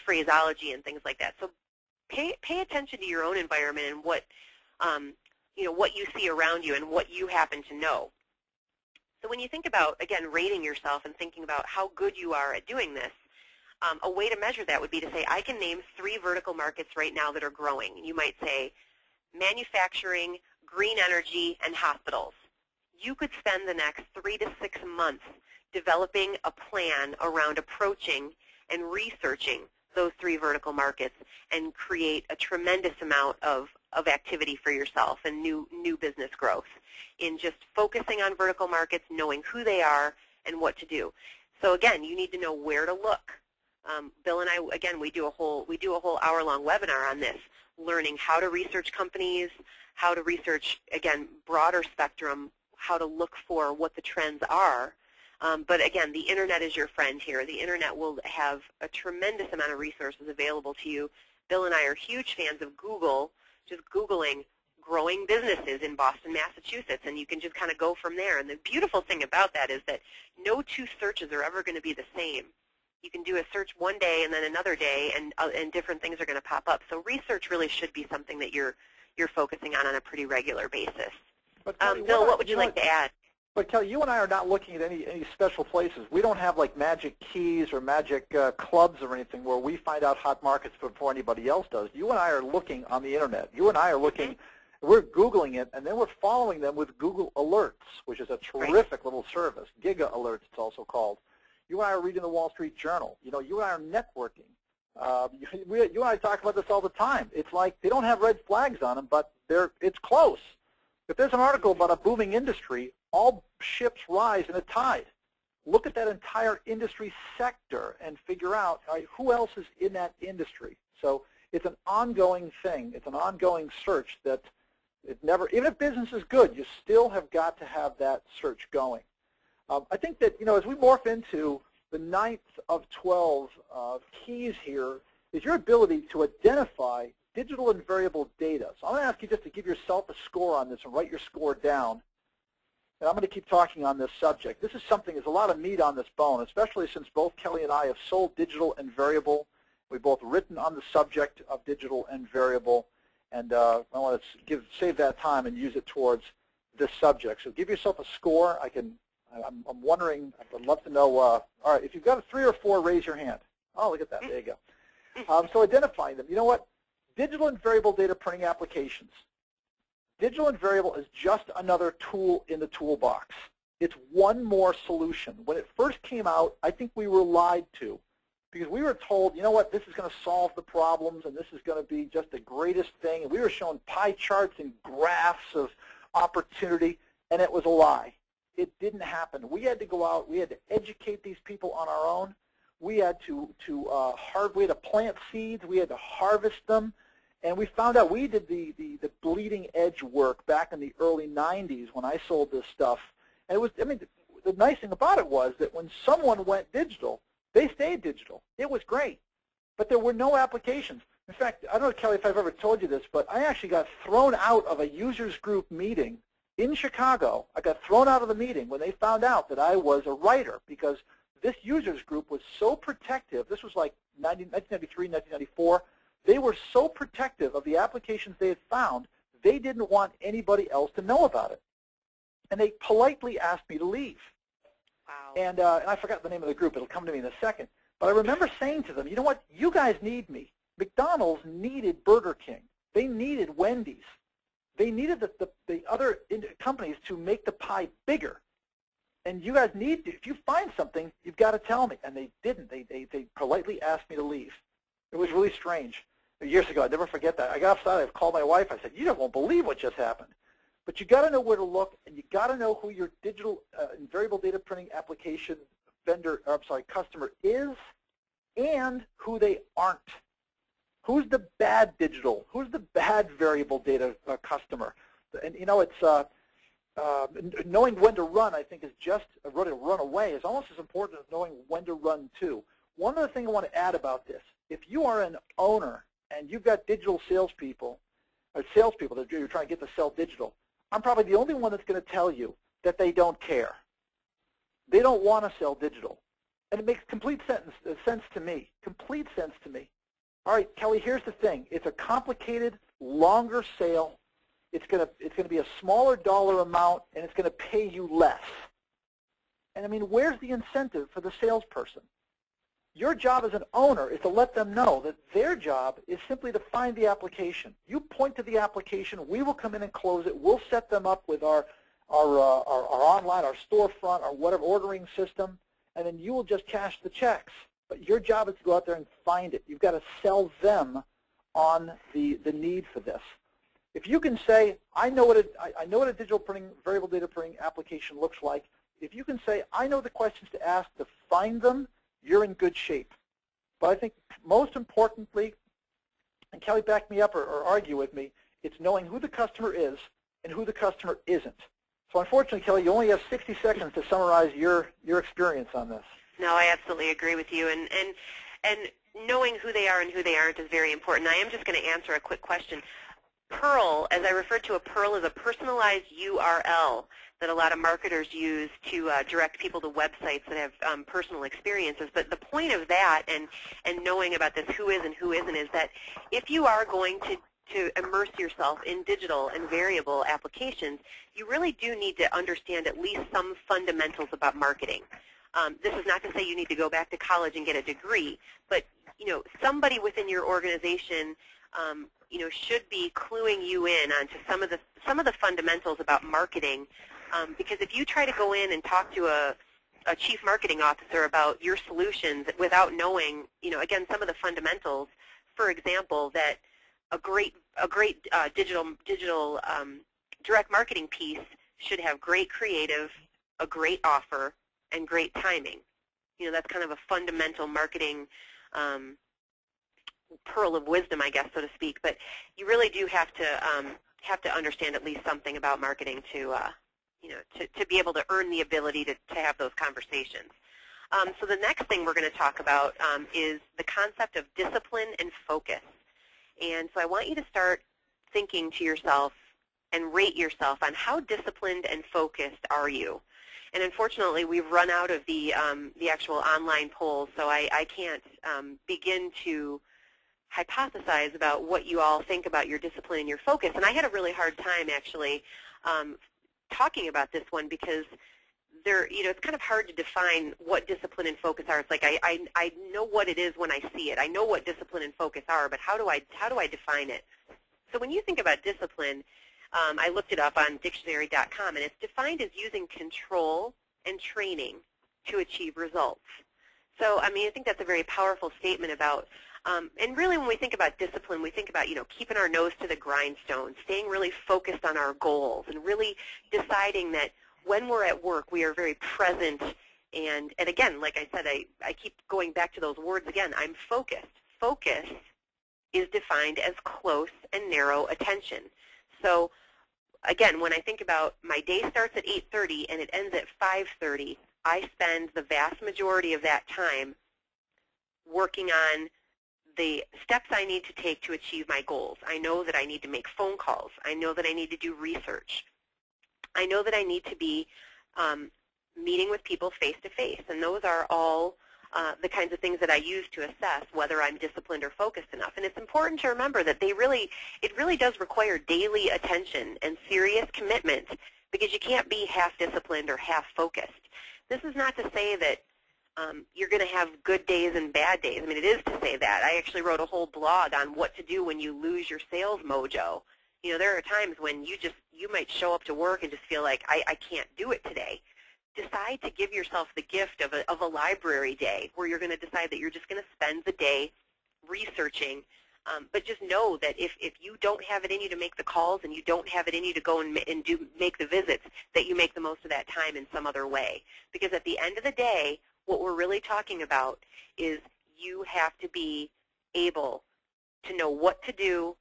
phraseology and things like that. So pay attention to your own environment and what you see around you and what you happen to know. So when you think about, again, rating yourself and thinking about how good you are at doing this, a way to measure that would be to say, I can name 3 vertical markets right now that are growing. You might say manufacturing, green energy, and hospitals. You could spend the next 3 to 6 months developing a plan around approaching and researching those 3 vertical markets and create a tremendous amount of activity for yourself and new business growth in just focusing on vertical markets, knowing who they are and what to do. So again, you need to know where to look. Bill and I, again, we do a whole hour-long webinar on this, learning how to research companies, how to research, again, broader spectrum, how to look for what the trends are. But again, the internet is your friend here. The internet will have a tremendous amount of resources available to you. Bill and I are huge fans of Google, just Googling growing businesses in Boston, Massachusetts, and you can just kind of go from there. And the beautiful thing about that is that no 2 searches are ever going to be the same. You can do a search one day and then another day, and different things are going to pop up. So research really should be something that you're focusing on a pretty regular basis. But Kelly, Bill, what would you like to add? But Kelly, you and I are not looking at any special places. We don't have like magic keys or magic clubs or anything where we find out hot markets before anybody else does. You and I are looking on the internet. You and I are looking, we're Googling it, and then we're following them with Google Alerts, which is a terrific little service. Giga Alerts, it's also called. You and I are reading the Wall Street Journal. You and I are networking. You and I talk about this all the time. It's like they don't have red flags on them, but it's close. If there's an article about a booming industry, all ships rise in a tide. Look at that entire industry sector and figure out, all right, who else is in that industry. So it's an ongoing thing. It's an ongoing search that it never, even if business is good, you still have got to have that search going. I think that, as we morph into the 9th of 12 keys here is your ability to identify digital and variable data. So I'm going to ask you just to give yourself a score on this and write your score down. and I'm going to keep talking on this subject. This is something, there's a lot of meat on this bone, especially since both Kelly and I have sold digital and variable. We've both written on the subject of digital and variable, and I want to save that time and use it towards this subject. So give yourself a score. I'm wondering, I'd love to know, all right, if you've got a 3 or 4, raise your hand. Oh, look at that, there you go. So identifying them. You know what? Digital and variable data printing applications. Digital and variable is just another tool in the toolbox. It's one more solution. When it first came out, I think we were lied to because we were told, you know what, this is going to solve the problems and this is going to be just the greatest thing. And we were shown pie charts and graphs of opportunity, and it was a lie. It didn't happen. We had to go out. We had to educate these people on our own. We had to plant seeds. We had to harvest them. And we found out we did the bleeding edge work back in the early 90s when I sold this stuff. And it was, I mean, the nice thing about it was that when someone went digital, they stayed digital. It was great. But there were no applications. In fact, I don't know, Kelly, if I've ever told you this, but I actually got thrown out of a users group meeting in Chicago. I got thrown out of the meeting when they found out that I was a writer because this users group was so protective. This was like 1993, 1994. They were so protective of the applications they had found, they didn't want anybody else to know about it. And they politely asked me to leave. Wow. And I forgot the name of the group. It'll come to me in a second. But I remember saying to them, you know what, you guys need me. McDonald's needed Burger King. They needed Wendy's. They needed the other companies to make the pie bigger. And you guys need to, if you find something, you've got to tell me. And they didn't. They politely asked me to leave. It was really strange. Years ago, I'd never forget that. I got outside, I called my wife, I said, you won't believe what just happened. But you got to know where to look, and you got to know who your digital and variable data printing application customer is and who they aren't. Who's the bad digital? Who's the bad variable data customer? And you know, it's knowing when to run, I think, is just run away is almost as important as knowing when to run too. One other thing I want to add about this: if you are an owner and you've got digital salespeople, or salespeople that you're trying to get to sell digital, I'm probably the only one that's going to tell you that they don't care. They don't want to sell digital, and it makes complete sense to me. Complete sense to me. All right, Kelly, here's the thing. It's a complicated, longer sale. It's going to be a smaller dollar amount, and it's going to pay you less. And I mean, where's the incentive for the salesperson? Your job as an owner is to let them know that their job is simply to find the application. You point to the application. We will come in and close it. We'll set them up with our online, our storefront, our whatever ordering system, and then you will just cash the checks. But your job is to go out there and find it. You've got to sell them on the need for this. If you can say, I know what a digital printing, variable data printing application looks like. If you can say, I know the questions to ask to find them, you're in good shape. But I think most importantly, and Kelly, back me up or argue with me, it's knowing who the customer is and who the customer isn't. So unfortunately, Kelly, you only have 60 seconds to summarize your experience on this. No, I absolutely agree with you. And knowing who they are and who they aren't is very important. I am just going to answer a quick question. Pearl, as I referred to, a Pearl is a personalized URL that a lot of marketers use to direct people to websites that have personal experiences. But the point of that and knowing about this who is and who isn't is that if you are going to immerse yourself in digital and variable applications, you really do need to understand at least some fundamentals about marketing. This is not to say you need to go back to college and get a degree, but you know, somebody within your organization you know, should be cluing you in onto some of the fundamentals about marketing, because if you try to go in and talk to a chief marketing officer about your solutions without knowing, you know, again, some of the fundamentals, for example, that a great digital direct marketing piece should have great creative, a great offer, and great timing. You know, that's kind of a fundamental marketing pearl of wisdom, I guess, so to speak. But you really do have to understand at least something about marketing to, you know, to be able to earn the ability to have those conversations. So the next thing we're going to talk about is the concept of discipline and focus. And so I want you to start thinking to yourself, and rate yourself on how disciplined and focused are you. And unfortunately, we've run out of the actual online polls, so I can't begin to hypothesize about what you all think about your discipline and your focus. And I had a really hard time actually talking about this one because it's kind of hard to define what discipline and focus are. It's like I know what it is when I see it. I know what discipline and focus are, but how do I define it? So when you think about discipline, I looked it up on dictionary.com, and it's defined as using control and training to achieve results. So, I mean, I think that's a very powerful statement about, and really when we think about discipline, we think about, keeping our nose to the grindstone, staying really focused on our goals, and really deciding that when we're at work, we are very present. And again, like I said, I keep going back to those words again. I'm focused. Focus is defined as close and narrow attention. So again, when I think about my day starts at 8:30 and it ends at 5:30, I spend the vast majority of that time working on the steps I need to take to achieve my goals. I know that I need to make phone calls. I know that I need to do research. I know that I need to be meeting with people face-to-face, and those are all the kinds of things that I use to assess whether I'm disciplined or focused enough. And it's important to remember that it really does require daily attention and serious commitment, because you can't be half disciplined or half focused. This is not to say that you're going to have good days and bad days. I mean, it is to say that. I actually wrote a whole blog on what to do when you lose your sales mojo. There are times when you might show up to work and just feel like, I can't do it today. Decide to give yourself the gift of a library day where you're going to decide that you're just going to spend the day researching. But just know that if you don't have it in you to make the calls and you don't have it in you to go and make the visits, that you make the most of that time in some other way. Because at the end of the day, what we're really talking about is you have to be able to know what to do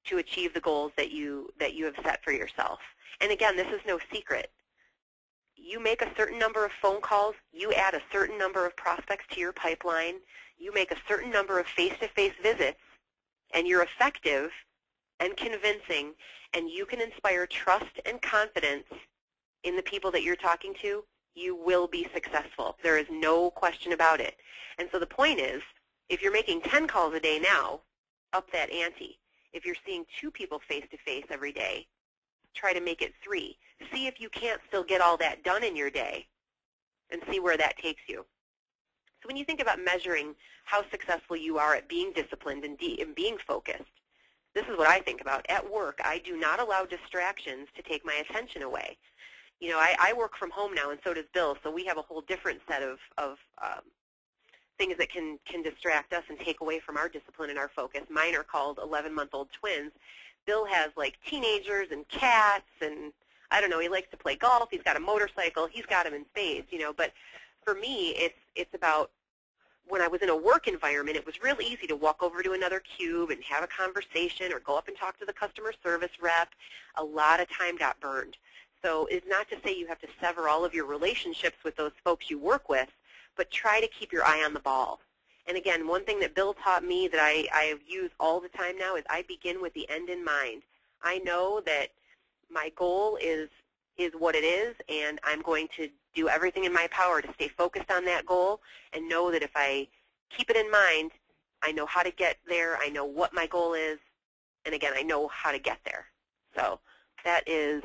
to achieve the goals that you have set for yourself. And again, this is no secret. You make a certain number of phone calls, you add a certain number of prospects to your pipeline, you make a certain number of face-to-face visits, and you're effective and convincing, and you can inspire trust and confidence in the people that you're talking to, you will be successful. There is no question about it. And so the point is, if you're making 10 calls a day now, up that ante. If you're seeing 2 people face-to-face every day, try to make it 3. See if you can't still get all that done in your day, and see where that takes you. So when you think about measuring how successful you are at being disciplined and being focused, this is what I think about. At work, I do not allow distractions to take my attention away. I work from home now, and so does Bill, so we have a whole different set of things that can distract us and take away from our discipline and our focus. Mine are called 11-month-old twins. Bill has like teenagers and cats, and I don't know, he likes to play golf, he's got a motorcycle, he's got them in spades, but for me it's about when I was in a work environment, it was real easy to walk over to another cube and have a conversation or go up and talk to the customer service rep. A lot of time got burned. So it's not to say you have to sever all of your relationships with those folks you work with, but try to keep your eye on the ball. And again, one thing that Bill taught me that I use all the time now is I begin with the end in mind. I know that my goal is what it is, and I'm going to do everything in my power to stay focused on that goal and know that if I keep it in mind, I know how to get there, I know what my goal is, and again, I know how to get there. So that is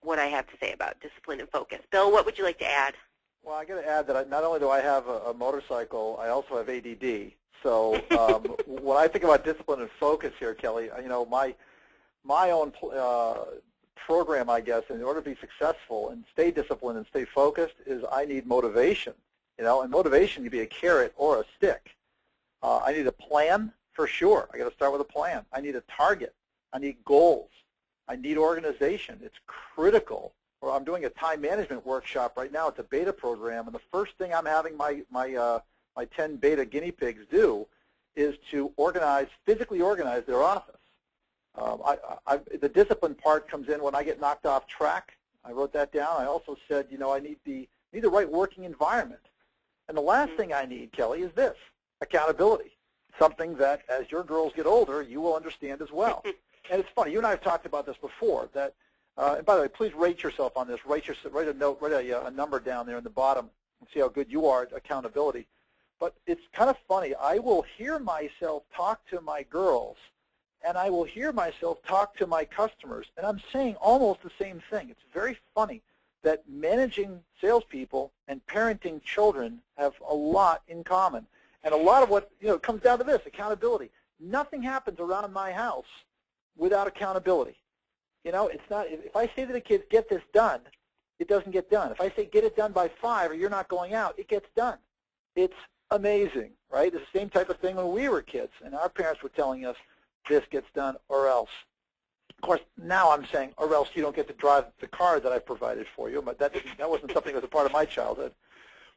what I have to say about discipline and focus. Bill, what would you like to add? Well, I got to add that not only do I have a motorcycle, I also have ADD. So when I think about discipline and focus here, Kelly, my own program, I guess, in order to be successful and stay disciplined and stay focused is I need motivation. And motivation can be a carrot or a stick. I need a plan for sure. I got to start with a plan. I need a target. I need goals. I need organization. It's critical. Or I'm doing a time management workshop right now. It's a beta program, and the first thing I'm having my 10 beta guinea pigs do is to physically organize their office. The discipline part comes in when I get knocked off track. I wrote that down. I also said, I need the right working environment. And the last thing I need, Kelly, is this, accountability, something that as your girls get older, you will understand as well. And it's funny, you and I have talked about this before, that, and by the way, please rate yourself on this. Write a note, write a number down there in the bottom and see how good you are at accountability. But it's kind of funny. I will hear myself talk to my girls, and I will hear myself talk to my customers, and I'm saying almost the same thing. It's very funny that managing salespeople and parenting children have a lot in common. And a lot of what, comes down to this, accountability. Nothing happens around my house without accountability. It's not, if I say to the kids, get this done, it doesn't get done. If I say get it done by 5 or you're not going out, it gets done. It's amazing, right? It's the same type of thing when we were kids, and our parents were telling us, this gets done or else. Of course, now I'm saying, or else you don't get to drive the car that I provided for you, but that wasn't something that was a part of my childhood.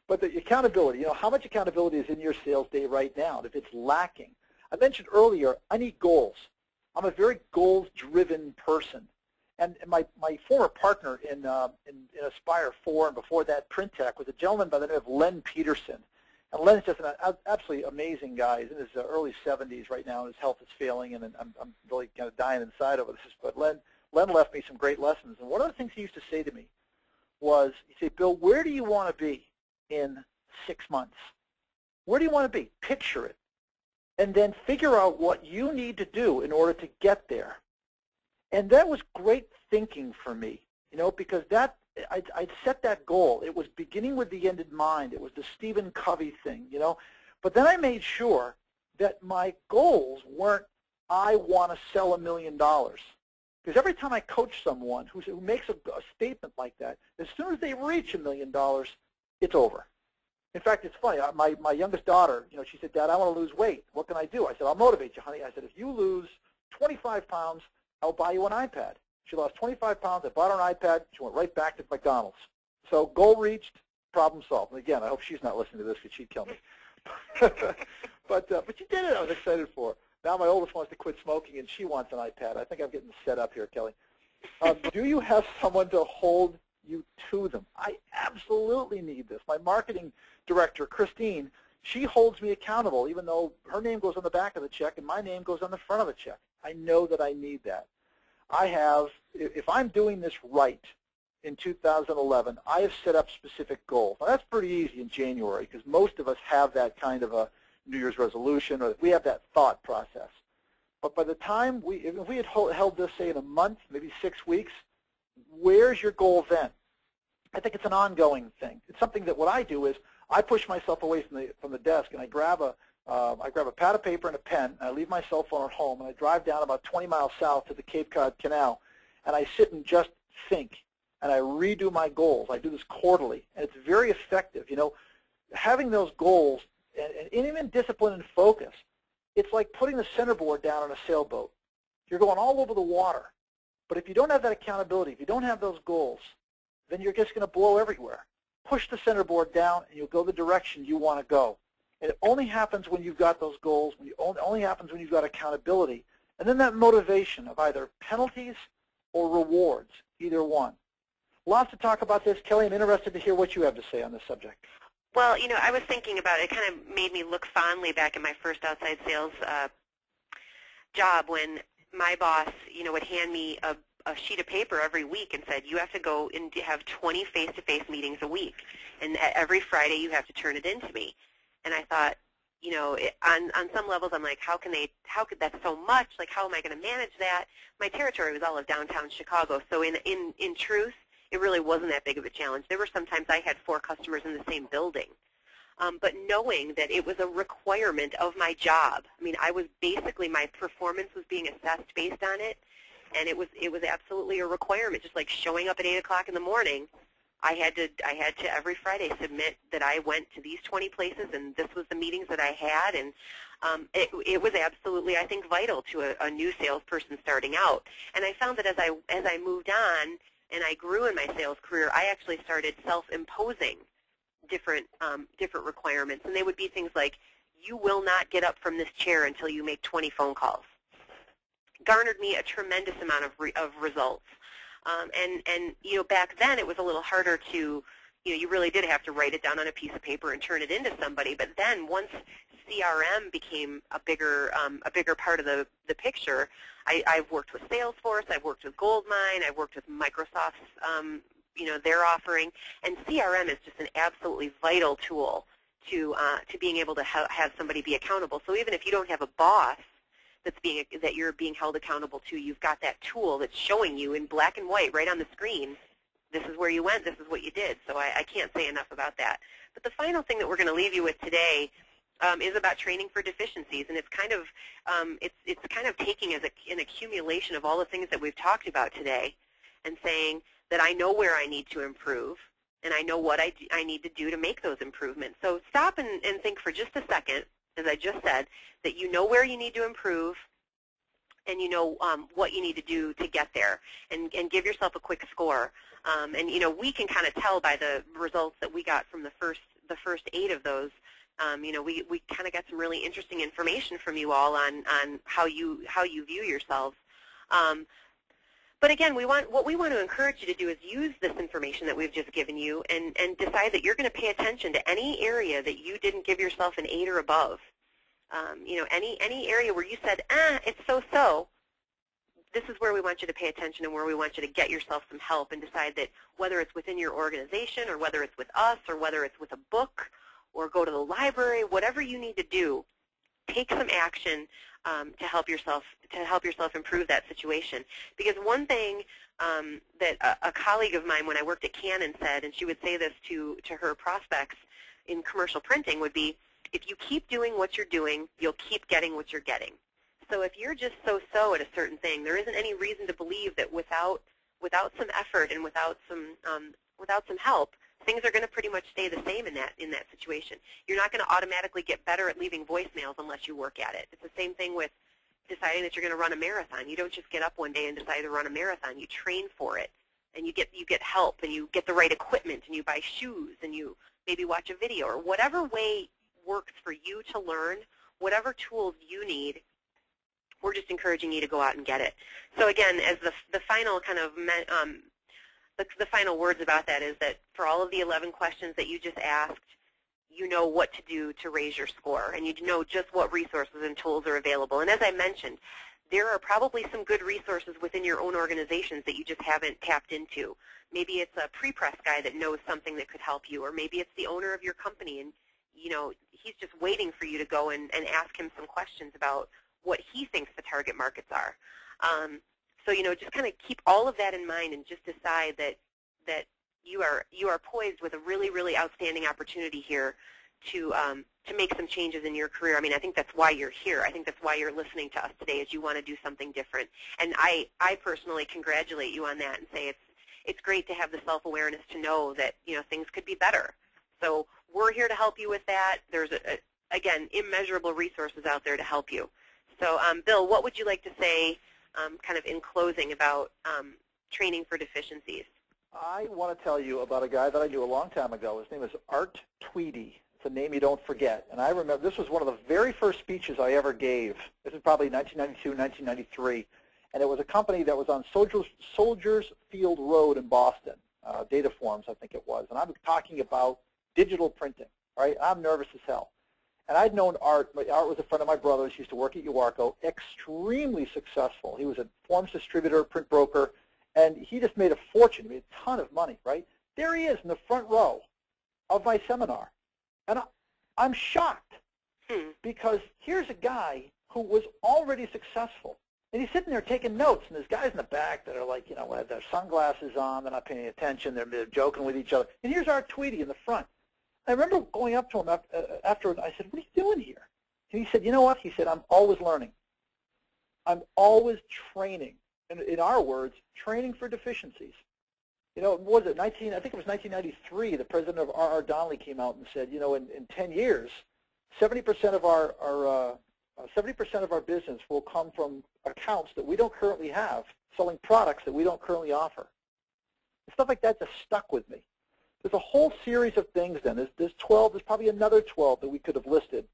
But the accountability, how much accountability is in your sales day right now? And if it's lacking, I mentioned earlier, I need goals. I'm a very goals-driven person. And my former partner in Aspire 4 and before that, Printech, was a gentleman by the name of Len Peterson. And Len's just an absolutely amazing guy. He's in his early 70s right now, and his health is failing, and I'm really kind of dying inside over this. But Len left me some great lessons. And one of the things he used to say to me was, he'd say, Bill, where do you want to be in 6 months? Where do you want to be? Picture it. And then figure out what you need to do in order to get there. And that was great thinking for me, because I'd set that goal. It was beginning with the end in mind. It was the Stephen Covey thing, But then I made sure that my goals weren't, I want to sell $1 million. Because every time I coach someone who makes a statement like that, as soon as they reach $1 million, it's over. In fact, it's funny. My youngest daughter, she said, Dad, I want to lose weight. What can I do? I said, I'll motivate you, honey. I said, if you lose 25 pounds, I'll buy you an iPad. She lost 25 pounds. I bought her an iPad. She went right back to McDonald's. So goal reached, problem solved. And again, I hope she's not listening to this because she'd kill me. But she did it. I was excited for her. Now my oldest wants to quit smoking, and she wants an iPad. I think I'm getting set up here, Kelly. Do you have someone to hold you to them? I absolutely need this. My marketing director, Christine, she holds me accountable, even though her name goes on the back of the check and my name goes on the front of the check. I know that I need that. I have, if I'm doing this right in 2011, I have set up specific goals. Now, that's pretty easy in January because most of us have that kind of a New Year's resolution, or we have that thought process. But by the time if we had held this, say, in a month, maybe 6 weeks, where's your goal then? I think it's an ongoing thing. It's something that what I do is I push myself away from the desk and I grab a pad of paper and a pen, and I leave my cell phone at home, and I drive down about 20 miles south to the Cape Cod Canal, and I sit and just think, and I redo my goals. I do this quarterly, and it's very effective. Having those goals, and even discipline and focus, it's like putting the centerboard down on a sailboat. You're going all over the water, but if you don't have that accountability, if you don't have those goals, then you're just going to blow everywhere. Push the centerboard down, and you'll go the direction you want to go. And it only happens when you've got those goals, only happens when you've got accountability, and then that motivation of either penalties or rewards, either one. Lots to talk about this. Kelly, I'm interested to hear what you have to say on this subject. Well, I was thinking about it. It kind of made me look fondly back at my first outside sales job when my boss, would hand me a sheet of paper every week and said, you have to go and have 20 face-to-face meetings a week, and every Friday you have to turn it in to me. And I thought, on some levels, I'm like, how could that's so much? Like, how am I going to manage that? My territory was all of downtown Chicago, so in truth, it really wasn't that big of a challenge. There were sometimes I had 4 customers in the same building. But knowing that it was a requirement of my job, my performance was being assessed based on it, and it was absolutely a requirement, just like showing up at 8 o'clock in the morning. I had to every Friday submit that I went to these 20 places, and this was the meetings that I had, and it was absolutely, I think, vital to a new salesperson starting out. And I found that as I moved on and I grew in my sales career, I actually started self-imposing different requirements, and they would be things like, you will not get up from this chair until you make 20 phone calls. Garnered me a tremendous amount of results. And back then it was a little harder to, you really did have to write it down on a piece of paper and turn it into somebody. But then once CRM became a bigger part of the picture, I've worked with Salesforce, I've worked with Goldmine, I've worked with Microsoft's, their offering, and CRM is just an absolutely vital tool to being able to have somebody be accountable. So even if you don't have a boss that you're being held accountable to, you've got that tool that's showing you in black and white right on the screen, this is where you went, this is what you did. So I can't say enough about that. But the final thing that we're going to leave you with today is about training for deficiencies, and it's kind of taking as an accumulation of all the things that we've talked about today and saying that I know where I need to improve, and I know what I need to do to make those improvements. So stop and think for just a second, as I just said, that you know where you need to improve, and you know what you need to do to get there, and give yourself a quick score. And we can kind of tell by the results that we got from the first 8 of those. We kind of got some really interesting information from you all on how you view yourselves. But again, what we want to encourage you to do is use this information that we've just given you and decide that you're going to pay attention to any area that you didn't give yourself an 8 or above. Any area where you said, it's so-so, this is where we want you to pay attention and where we want you to get yourself some help and decide that whether it's within your organization or whether it's with us or whether it's with a book or go to the library, whatever you need to do, take some action to help yourself improve that situation. Because one thing that a colleague of mine when I worked at Canon said, and she would say this to her prospects in commercial printing, would be, if you keep doing what you're doing, you'll keep getting what you're getting. So if you're just so-so at a certain thing, there isn't any reason to believe that without some effort and without some help, things are going to pretty much stay the same in that situation. You're not going to automatically get better at leaving voicemails unless you work at it. It's the same thing with deciding that you're going to run a marathon. You don't just get up one day and decide to run a marathon. You train for it, and you get help, and you get the right equipment, and you buy shoes, and you maybe watch a video, or whatever way works for you to learn, whatever tools you need. We're just encouraging you to go out and get it. So again, as the final kind of the final words about that is that for all of the 11 questions that you just asked, you know what to do to raise your score, and you know just what resources and tools are available. And as I mentioned, there are probably some good resources within your own organizations that you just haven't tapped into. Maybe it's a pre-press guy that knows something that could help you, or maybe it's the owner of your company, and he's just waiting for you to go and ask him some questions about what he thinks the target markets are. So just kind of keep all of that in mind and just decide that you are poised with a really, really outstanding opportunity here to make some changes in your career. I mean, I think that's why you're here. I think that's why you're listening to us today, is you want to do something different. And I personally congratulate you on that and say it's great to have the self-awareness to know that things could be better. So we're here to help you with that. There's again, immeasurable resources out there to help you. So Bill, what would you like to say kind of in closing about training for deficiencies? I want to tell you about a guy that I knew a long time ago. His name is Art Tweedy. It's a name you don't forget. And I remember this was one of the very first speeches I ever gave. This is probably 1992, 1993. And it was a company that was on Soldiers Field Road in Boston, Data Forms, I think it was. And I was talking about digital printing, right? I'm nervous as hell. And I'd known Art. Art was a friend of my brother's. He used to work at Uarco, extremely successful. He was a forms distributor, print broker, and he just made a fortune. He made a ton of money, right? There he is in the front row of my seminar. And I'm shocked because here's a guy who was already successful. And he's sitting there taking notes, and there's guys in the back that are like, have their sunglasses on, they're not paying any attention, they're joking with each other. And here's Art Tweedy in the front. I remember going up to him after, and I said, what are you doing here? And he said, you know what? He said, I'm always learning. I'm always training. And in our words, training for deficiencies. What was it, I think it was 1993, the president of R.R. Donnelley came out and said, in 10 years, 70% of our 70% of our business will come from accounts that we don't currently have, selling products that we don't currently offer. And stuff like that just stuck with me. There's a whole series of things then. There's 12, there's probably another 12 that we could have listed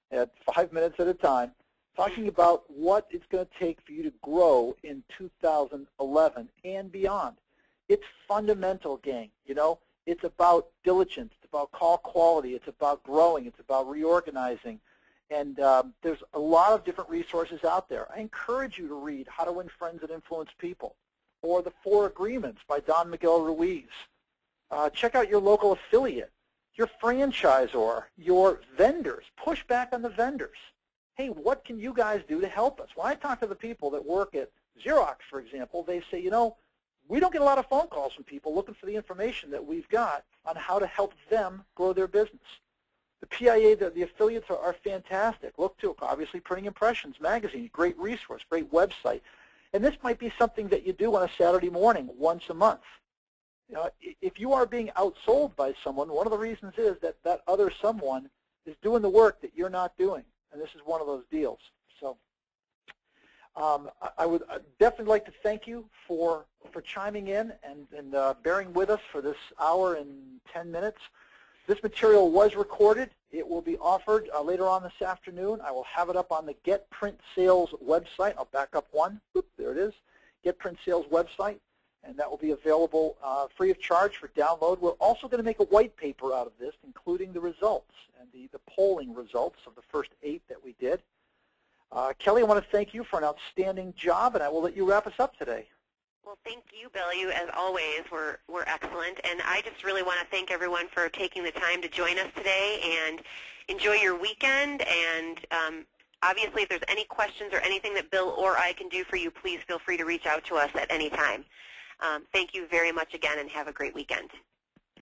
at 5 minutes at a time, talking about what it's going to take for you to grow in 2011 and beyond. It's fundamental, gang. It's about diligence. It's about call quality. It's about growing. It's about reorganizing. And there's a lot of different resources out there. I encourage you to read How to Win Friends and Influence People, or The 4 Agreements by Don Miguel Ruiz. Check out your local affiliate, your franchisor, your vendors. Push back on the vendors. Hey, what can you guys do to help us? When I talk to the people that work at Xerox, for example, they say, you know, we don't get a lot of phone calls from people looking for the information that we've got on how to help them grow their business. The PIA, the affiliates are fantastic. Look to, obviously, Printing Impressions magazine, great resource, great website. And this might be something that you do on a Saturday morning once a month. You know, if you are being outsold by someone, one of the reasons is that that other someone is doing the work that you're not doing. And this is one of those deals. So I would definitely like to thank you for chiming in and bearing with us for this hour and 10 minutes. This material was recorded. It will be offered later on this afternoon. I will have it up on the Get Print Sales website. I'll back up one. Oop, there it is. Get Print Sales website. And that will be available free of charge for download. We're also going to make a white paper out of this, including the results and the polling results of the first 8 that we did. Kelly, I want to thank you for an outstanding job, and I will let you wrap us up today. Well, thank you, Bill. You, as always, were excellent. And I just really want to thank everyone for taking the time to join us today, and enjoy your weekend. And obviously, if there's any questions or anything that Bill or I can do for you, please feel free to reach out to us at any time. Thank you very much again, and have a great weekend.